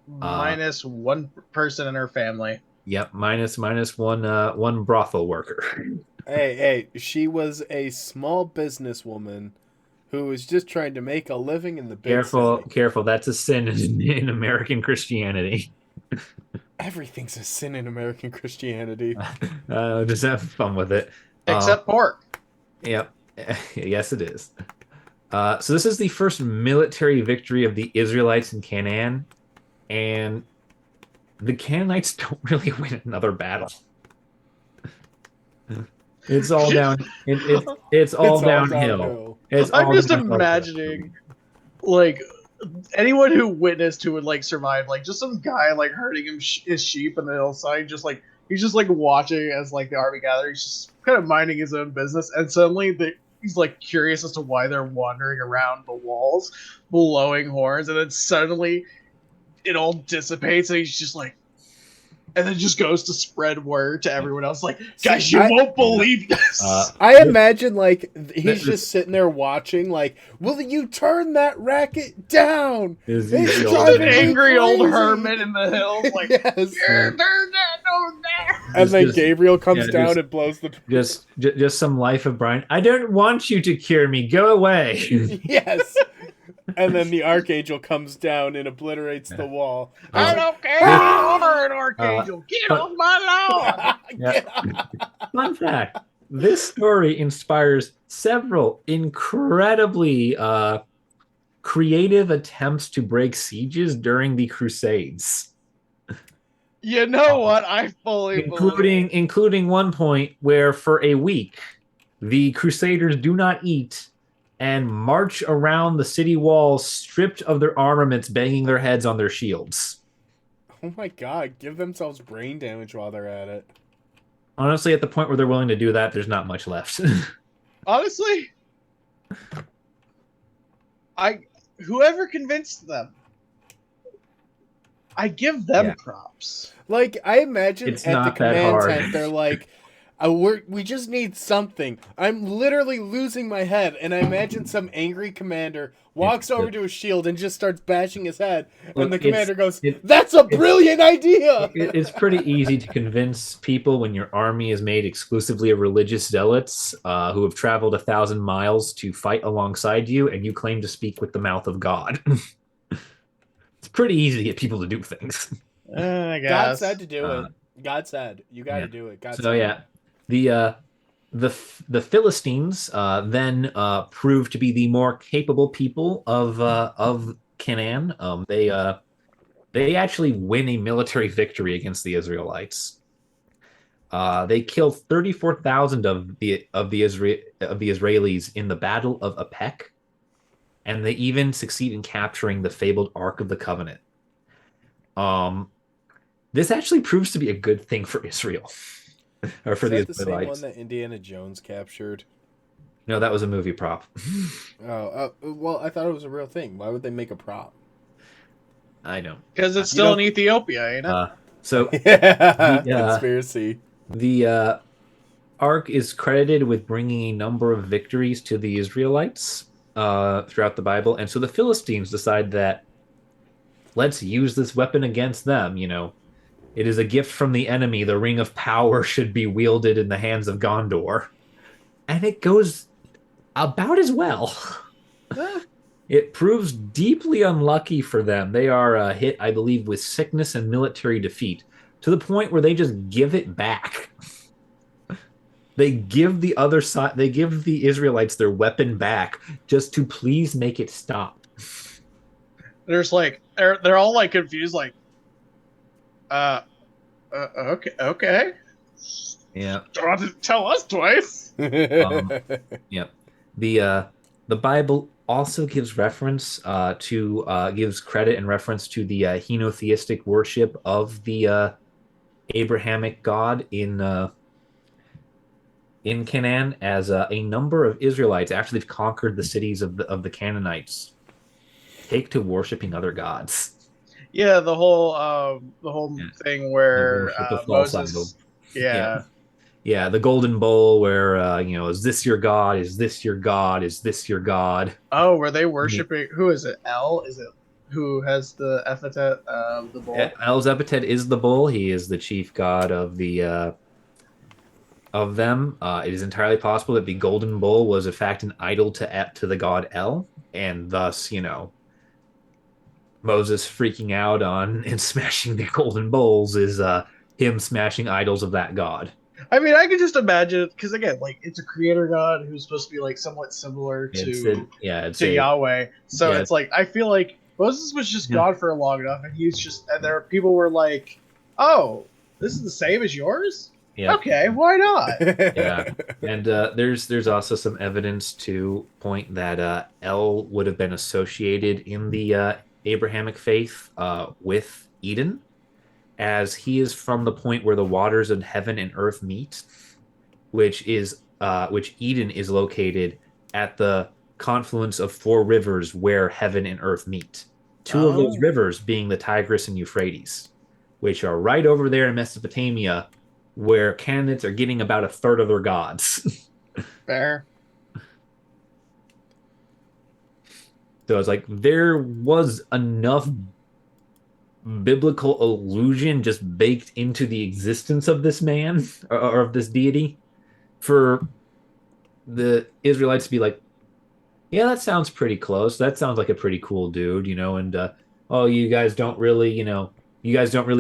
[SPEAKER 3] Minus one person in her family.
[SPEAKER 2] Yep, minus one brothel worker.
[SPEAKER 1] Hey, she was a small businesswoman who was just trying to make a living in the big city.
[SPEAKER 2] Careful, that's a sin in American Christianity.
[SPEAKER 1] Everything's a sin in American Christianity.
[SPEAKER 2] Just have fun with it.
[SPEAKER 3] Except pork.
[SPEAKER 2] Yep. Yes, it is. So this is the first military victory of the Israelites in Canaan, and the Canaanites don't really win another battle. It's all down. It's all downhill.
[SPEAKER 3] I'm just imagining, like, anyone who witnessed who would like survive, like just some guy like herding his sheep on the hillside, just like he's just like watching as like the army gathers, he's just kind of minding his own business, and suddenly he's like curious as to why they're wandering around the walls, blowing horns, and then suddenly it all dissipates, and he's just like. And then just goes to spread word to everyone else, like, guys, you won't believe this.
[SPEAKER 1] I imagine, like, he's just sitting there watching, like, will you turn that racket down?
[SPEAKER 2] He's
[SPEAKER 3] an angry old hermit in the hills, like,
[SPEAKER 1] yes.
[SPEAKER 3] turn that down there.
[SPEAKER 1] And then Gabriel comes down and blows the...
[SPEAKER 2] Just some life of Brian. I don't want you to cure me. Go away.
[SPEAKER 1] Yes. And then the archangel comes down and obliterates the wall.
[SPEAKER 3] I don't care. You are an archangel. Get off my lawn.
[SPEAKER 2] Fun fact: this story inspires several incredibly creative attempts to break sieges during the Crusades.
[SPEAKER 3] You know what? I fully believe.
[SPEAKER 2] Including one point where for a week the Crusaders do not eat and march around the city walls stripped of their armaments, banging their heads on their shields.
[SPEAKER 1] Oh my god, give themselves brain damage while they're at it.
[SPEAKER 2] Honestly, at the point where they're willing to do that, there's not much left.
[SPEAKER 3] Honestly, whoever convinced them, I give them props.
[SPEAKER 1] Like, I imagine
[SPEAKER 2] It's
[SPEAKER 1] at the
[SPEAKER 2] not that
[SPEAKER 1] command
[SPEAKER 2] hard.
[SPEAKER 1] tent, they're like, we just need something. I'm literally losing my head. And I imagine some angry commander walks over to his shield and just starts bashing his head. And the commander goes, that's a brilliant idea!
[SPEAKER 2] It's pretty easy to convince people when your army is made exclusively of religious zealots who have traveled 1,000 miles to fight alongside you, and you claim to speak with the mouth of God. It's pretty easy to get people to do things.
[SPEAKER 3] I guess.
[SPEAKER 1] God said to do it. God said, "You got to
[SPEAKER 2] Yeah.
[SPEAKER 1] do it." God
[SPEAKER 2] So
[SPEAKER 1] said.
[SPEAKER 2] yeah, the uh, the Philistines then proved to be the more capable people of Canaan. They actually win a military victory against the Israelites. They killed 34,000 of the Israelis in the Battle of Apec, and they even succeed in capturing the fabled Ark of the Covenant. Um, this actually proves to be a good thing for Israel or for
[SPEAKER 1] Is
[SPEAKER 2] the
[SPEAKER 1] that the same one
[SPEAKER 2] Israelites.
[SPEAKER 1] that Indiana Jones captured?
[SPEAKER 2] No, that was a movie prop.
[SPEAKER 1] Oh, well, I thought it was a real thing. Why would they make a prop?
[SPEAKER 2] I know.
[SPEAKER 3] Because it's
[SPEAKER 1] You
[SPEAKER 3] still
[SPEAKER 1] know,
[SPEAKER 3] in Ethiopia, ain't it?
[SPEAKER 2] So
[SPEAKER 1] yeah,
[SPEAKER 2] the
[SPEAKER 1] conspiracy.
[SPEAKER 2] the Ark is credited with bringing a number of victories to the Israelites throughout the Bible, and so the Philistines decide that let's use this weapon against them. It is a gift from the enemy. The ring of power should be wielded in the hands of Gondor, and it goes about as well.
[SPEAKER 3] Eh,
[SPEAKER 2] It proves deeply unlucky for them. They are hit, I believe, with sickness and military defeat to the point where they just give it back. They give the other side, they give the Israelites their weapon back just to please make it stop.
[SPEAKER 3] there's like they're all like confused, like uh, okay, okay.
[SPEAKER 2] Yeah.
[SPEAKER 3] Don't have to tell us twice.
[SPEAKER 2] Um, yeah. The uh, the Bible also gives reference to gives credit and reference to the henotheistic worship of the Abrahamic God in Canaan, as a number of Israelites, after they've conquered the cities of the Canaanites, take to worshiping other gods.
[SPEAKER 3] Yeah, the whole
[SPEAKER 2] Yeah.
[SPEAKER 3] thing
[SPEAKER 2] The
[SPEAKER 3] where
[SPEAKER 2] worship of false idol.
[SPEAKER 3] Moses,
[SPEAKER 2] Yeah.
[SPEAKER 3] yeah.
[SPEAKER 2] Yeah, the golden bowl where is this your god? Is this your god? Is this your god?
[SPEAKER 3] Oh, were they
[SPEAKER 2] Me.
[SPEAKER 3] worshiping? Who is it? El? Is it who has the epithet of the bull?
[SPEAKER 2] El Zebatet is the bull. He is the chief god of them. It is entirely possible that the golden bull was in fact an idol to the god El, and thus Moses freaking out on and smashing the golden bowls is him smashing idols of that god.
[SPEAKER 3] I mean, I can just imagine because again, like it's a creator god who's supposed to be like somewhat similar
[SPEAKER 2] It's a
[SPEAKER 3] to
[SPEAKER 2] yeah, it's
[SPEAKER 3] to
[SPEAKER 2] a
[SPEAKER 3] Yahweh. So
[SPEAKER 2] yeah,
[SPEAKER 3] it's like I feel like Moses was just
[SPEAKER 2] yeah,
[SPEAKER 3] God for long enough, and he's just and there people were like, "Oh, this is the same as yours?
[SPEAKER 2] yeah,
[SPEAKER 3] Okay, why not?"
[SPEAKER 2] yeah. And there's also some evidence to point that El would have been associated in the Abrahamic faith with Eden, as he is from the point where the waters of heaven and earth meet, which Eden is located at the confluence of four rivers where heaven and earth meet. Two of those
[SPEAKER 3] Oh,
[SPEAKER 2] rivers being the Tigris and Euphrates, which are right over there in Mesopotamia, where Canaanites are getting about a third of their gods.
[SPEAKER 3] fair.
[SPEAKER 2] So it's like there was enough biblical allusion just baked into the existence of this man or of this deity for the Israelites to be like, yeah, that sounds pretty close. That sounds like a pretty cool dude, and oh, you guys don't really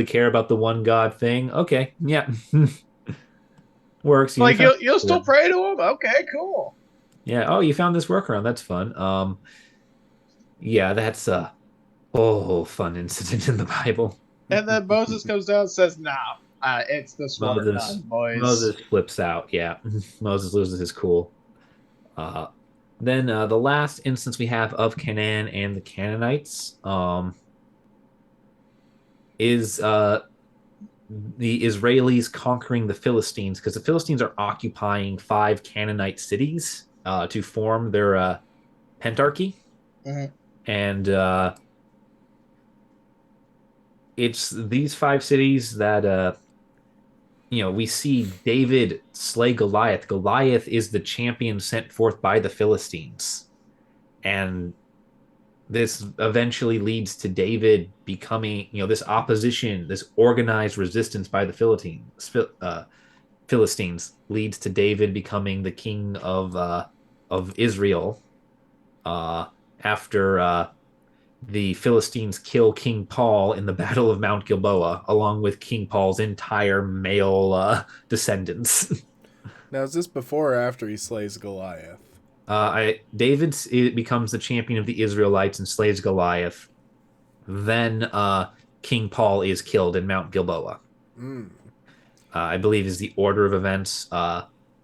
[SPEAKER 2] care about the one God thing. Okay, yeah, works. You
[SPEAKER 3] Like
[SPEAKER 2] found
[SPEAKER 3] you'll still pray to him? Okay, cool.
[SPEAKER 2] yeah. Oh, you found this workaround. That's fun. Yeah, that's fun incident in the Bible.
[SPEAKER 3] And then Moses comes down and says, "Nah, it's this water
[SPEAKER 2] Moses
[SPEAKER 3] god, boys."
[SPEAKER 2] Moses flips out. Yeah, Moses loses his cool. Uh, then the last instance we have of Canaan and the Canaanites is the Israelis conquering the Philistines, because the Philistines are occupying 5 Canaanite cities to form their pentarchy,
[SPEAKER 3] Mhm.
[SPEAKER 2] and it's these 5 cities that we see David slay Goliath. Goliath is the champion sent forth by the Philistines, and this eventually leads to David becoming, this opposition, this organized resistance by the Philistines leads to David becoming the king of Israel, uh, after the Philistines kill King Paul in the Battle of Mount Gilboa, along with King Paul's entire male descendants.
[SPEAKER 1] Now, is this before or after he slays Goliath?
[SPEAKER 2] David becomes the champion of the Israelites and slays Goliath. Then King Paul is killed in Mount Gilboa. I believe is the order of events.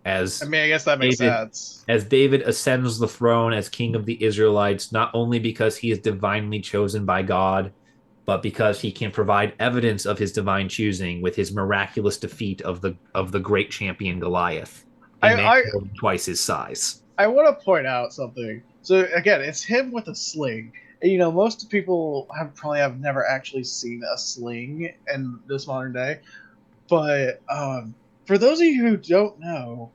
[SPEAKER 2] As
[SPEAKER 3] I mean, I guess that makes sense.
[SPEAKER 2] As David ascends the throne as king of the Israelites, not only because he is divinely chosen by God, but because he can provide evidence of his divine choosing with his miraculous defeat of the great champion Goliath, a man twice his size.
[SPEAKER 3] I want to point out something. So again, it's him with a sling. And, most people probably have never actually seen a sling in this modern day. But for those of you who don't know,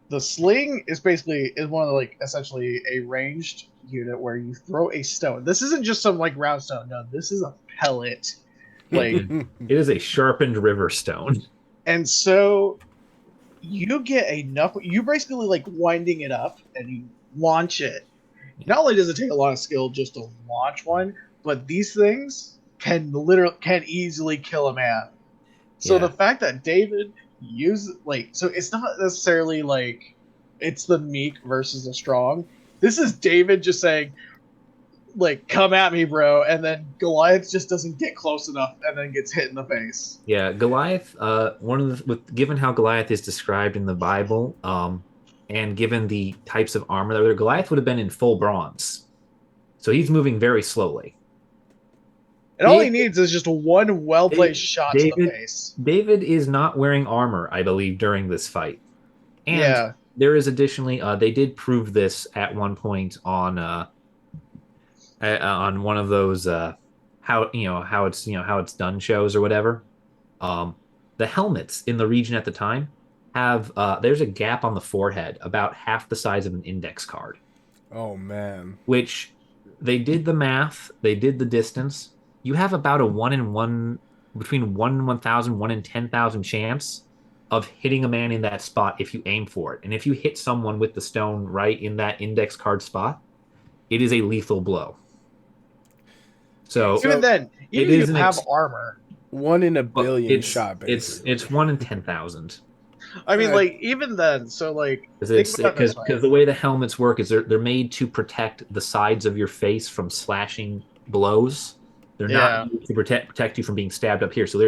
[SPEAKER 3] the sling is one of essentially a ranged unit where you throw a stone. This isn't just some round stone. No, this is a pellet.
[SPEAKER 2] It is a sharpened river stone.
[SPEAKER 3] And so you get enough. You basically winding it up and you launch it. Not only does it take a lot of skill just to launch one, but these things can easily kill a man. So the fact that David uses so it's not necessarily it's the meek versus the strong. This is David just saying, come at me, bro, and then Goliath just doesn't get close enough and then gets hit in the face.
[SPEAKER 2] Yeah, Goliath. Given how Goliath is described in the Bible, and given the types of armor that are there, Goliath would have been in full bronze, so he's moving very slowly.
[SPEAKER 3] And all he needs is just one well-placed shot to the face.
[SPEAKER 2] David is not wearing armor, I believe, during this fight. And there is additionally, they did prove this at one point on one of those how it's done shows or whatever. The helmets in the region at the time have there's a gap on the forehead about half the size of an index card.
[SPEAKER 1] Oh man!
[SPEAKER 2] Which they did the math, they did the distance. You have about a 1 in 1, between 1 in 1,000, 1 in 10,000 chance of hitting a man in that spot if you aim for it. And if you hit someone with the stone right in that index card spot, it is a lethal blow. So
[SPEAKER 3] even if you have armor,
[SPEAKER 1] 1 in a billion shot. Basically,
[SPEAKER 2] it's 1 in 10,000.
[SPEAKER 3] I mean, even then, so
[SPEAKER 2] because the way the helmets work is they're made to protect the sides of your face from slashing blows. They're not to protect you from being stabbed up here. So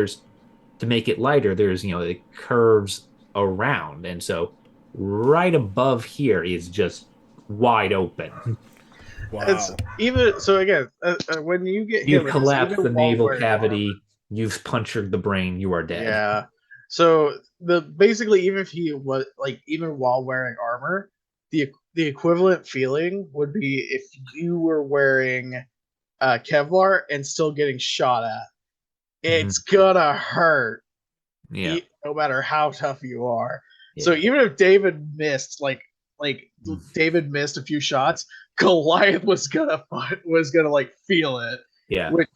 [SPEAKER 2] to make it lighter, it curves around, and so right above here is just wide open.
[SPEAKER 1] Wow.
[SPEAKER 3] It's even so. Again, when you get
[SPEAKER 2] you've collapsed the naval cavity, you've punctured the brain, you are dead.
[SPEAKER 3] Yeah. So basically, even if he was even while wearing armor, the equivalent feeling would be if you were wearing Kevlar and still getting shot at. It's gonna hurt.
[SPEAKER 2] Yeah.
[SPEAKER 3] No matter how tough you are. Yeah. So even if David missed, David missed a few shots, Goliath was gonna feel it.
[SPEAKER 2] Yeah. But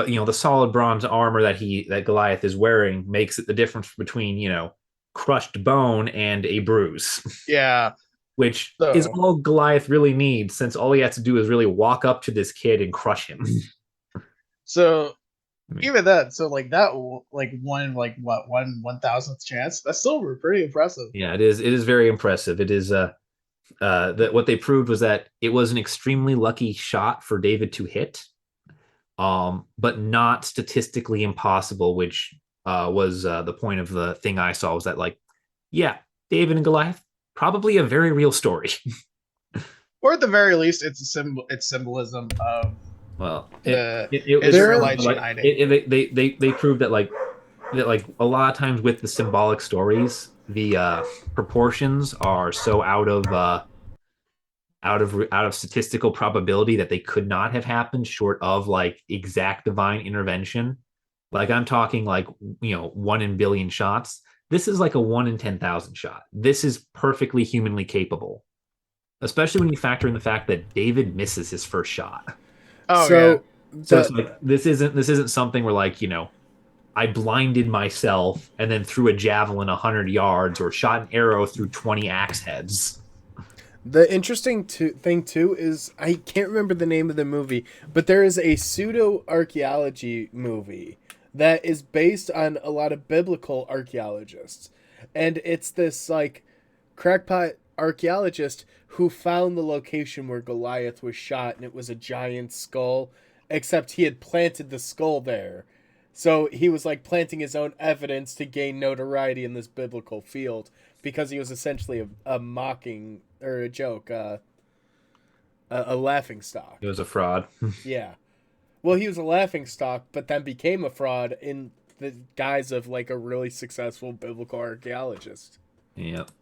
[SPEAKER 2] the solid bronze armor that Goliath is wearing makes it the difference between crushed bone and a bruise.
[SPEAKER 3] Yeah.
[SPEAKER 2] Which is all Goliath really needs, since all he has to do is really walk up to this kid and crush him.
[SPEAKER 3] So even that, so that 1/1000th chance, that's still pretty impressive.
[SPEAKER 2] Yeah, it is. It is very impressive. It is that what they proved was that it was an extremely lucky shot for David to hit, but not statistically impossible, which was the point of the thing I saw, was that David and Goliath, probably a very real story.
[SPEAKER 3] Or at the very least, it's symbolism of
[SPEAKER 2] Israelites uniting. They proved that a lot of times with the symbolic stories, the proportions are so out of statistical probability that they could not have happened short of exact divine intervention. I'm talking 1 in billion shots. This is a 1 in 10,000 shot. This is perfectly humanly capable, especially when you factor in the fact that David misses his first shot.
[SPEAKER 3] Oh,
[SPEAKER 1] so
[SPEAKER 2] it's this isn't something where I blinded myself and then threw a javelin 100 yards or shot an arrow through 20 axe heads.
[SPEAKER 1] The interesting thing too is I can't remember the name of the movie, but there is a pseudo archaeology movie that is based on a lot of biblical archaeologists, and it's this like crackpot archaeologist who found the location where Goliath was shot, and it was a giant skull, except he had planted the skull there. So he was like planting his own evidence to gain notoriety in this biblical field because he was essentially a mocking or a joke, a laughing stock.
[SPEAKER 2] It was a fraud.
[SPEAKER 1] Yeah. Well, he was a laughing stock, but then became a fraud in the guise of like a really successful biblical archaeologist.
[SPEAKER 2] Yep.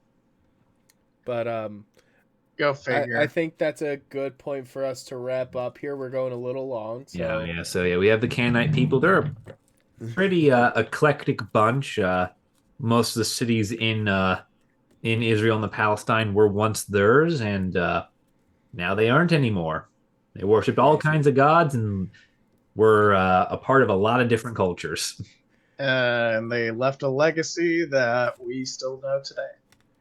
[SPEAKER 1] But
[SPEAKER 3] Go figure.
[SPEAKER 1] I think that's a good point for us to wrap up here. We're going a little long. So.
[SPEAKER 2] Yeah. So yeah, we have the Canaanite people. They're a pretty eclectic bunch. Most of the cities in Israel and the Palestine were once theirs, and now they aren't anymore. They worshipped all kinds of gods and were a part of a lot of different cultures.
[SPEAKER 3] And they left a legacy that we still know today.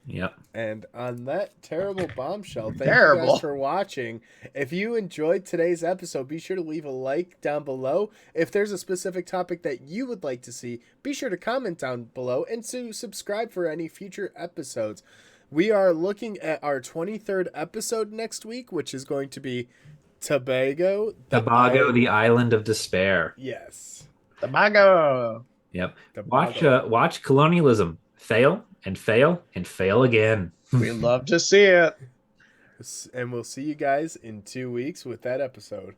[SPEAKER 2] Yep.
[SPEAKER 1] And on that terrible bombshell, thank you guys for watching. If you enjoyed today's episode, be sure to leave a like down below. If there's a specific topic that you would like to see, be sure to comment down below and to subscribe for any future episodes. We are looking at our 23rd episode next week, which is going to be Tobago.
[SPEAKER 2] The Island of Despair.
[SPEAKER 1] Yes.
[SPEAKER 3] Tobago.
[SPEAKER 2] Yep.
[SPEAKER 1] Tobago.
[SPEAKER 2] Watch colonialism fail and fail and fail again.
[SPEAKER 3] We love to see it.
[SPEAKER 1] And we'll see you guys in 2 weeks with that episode.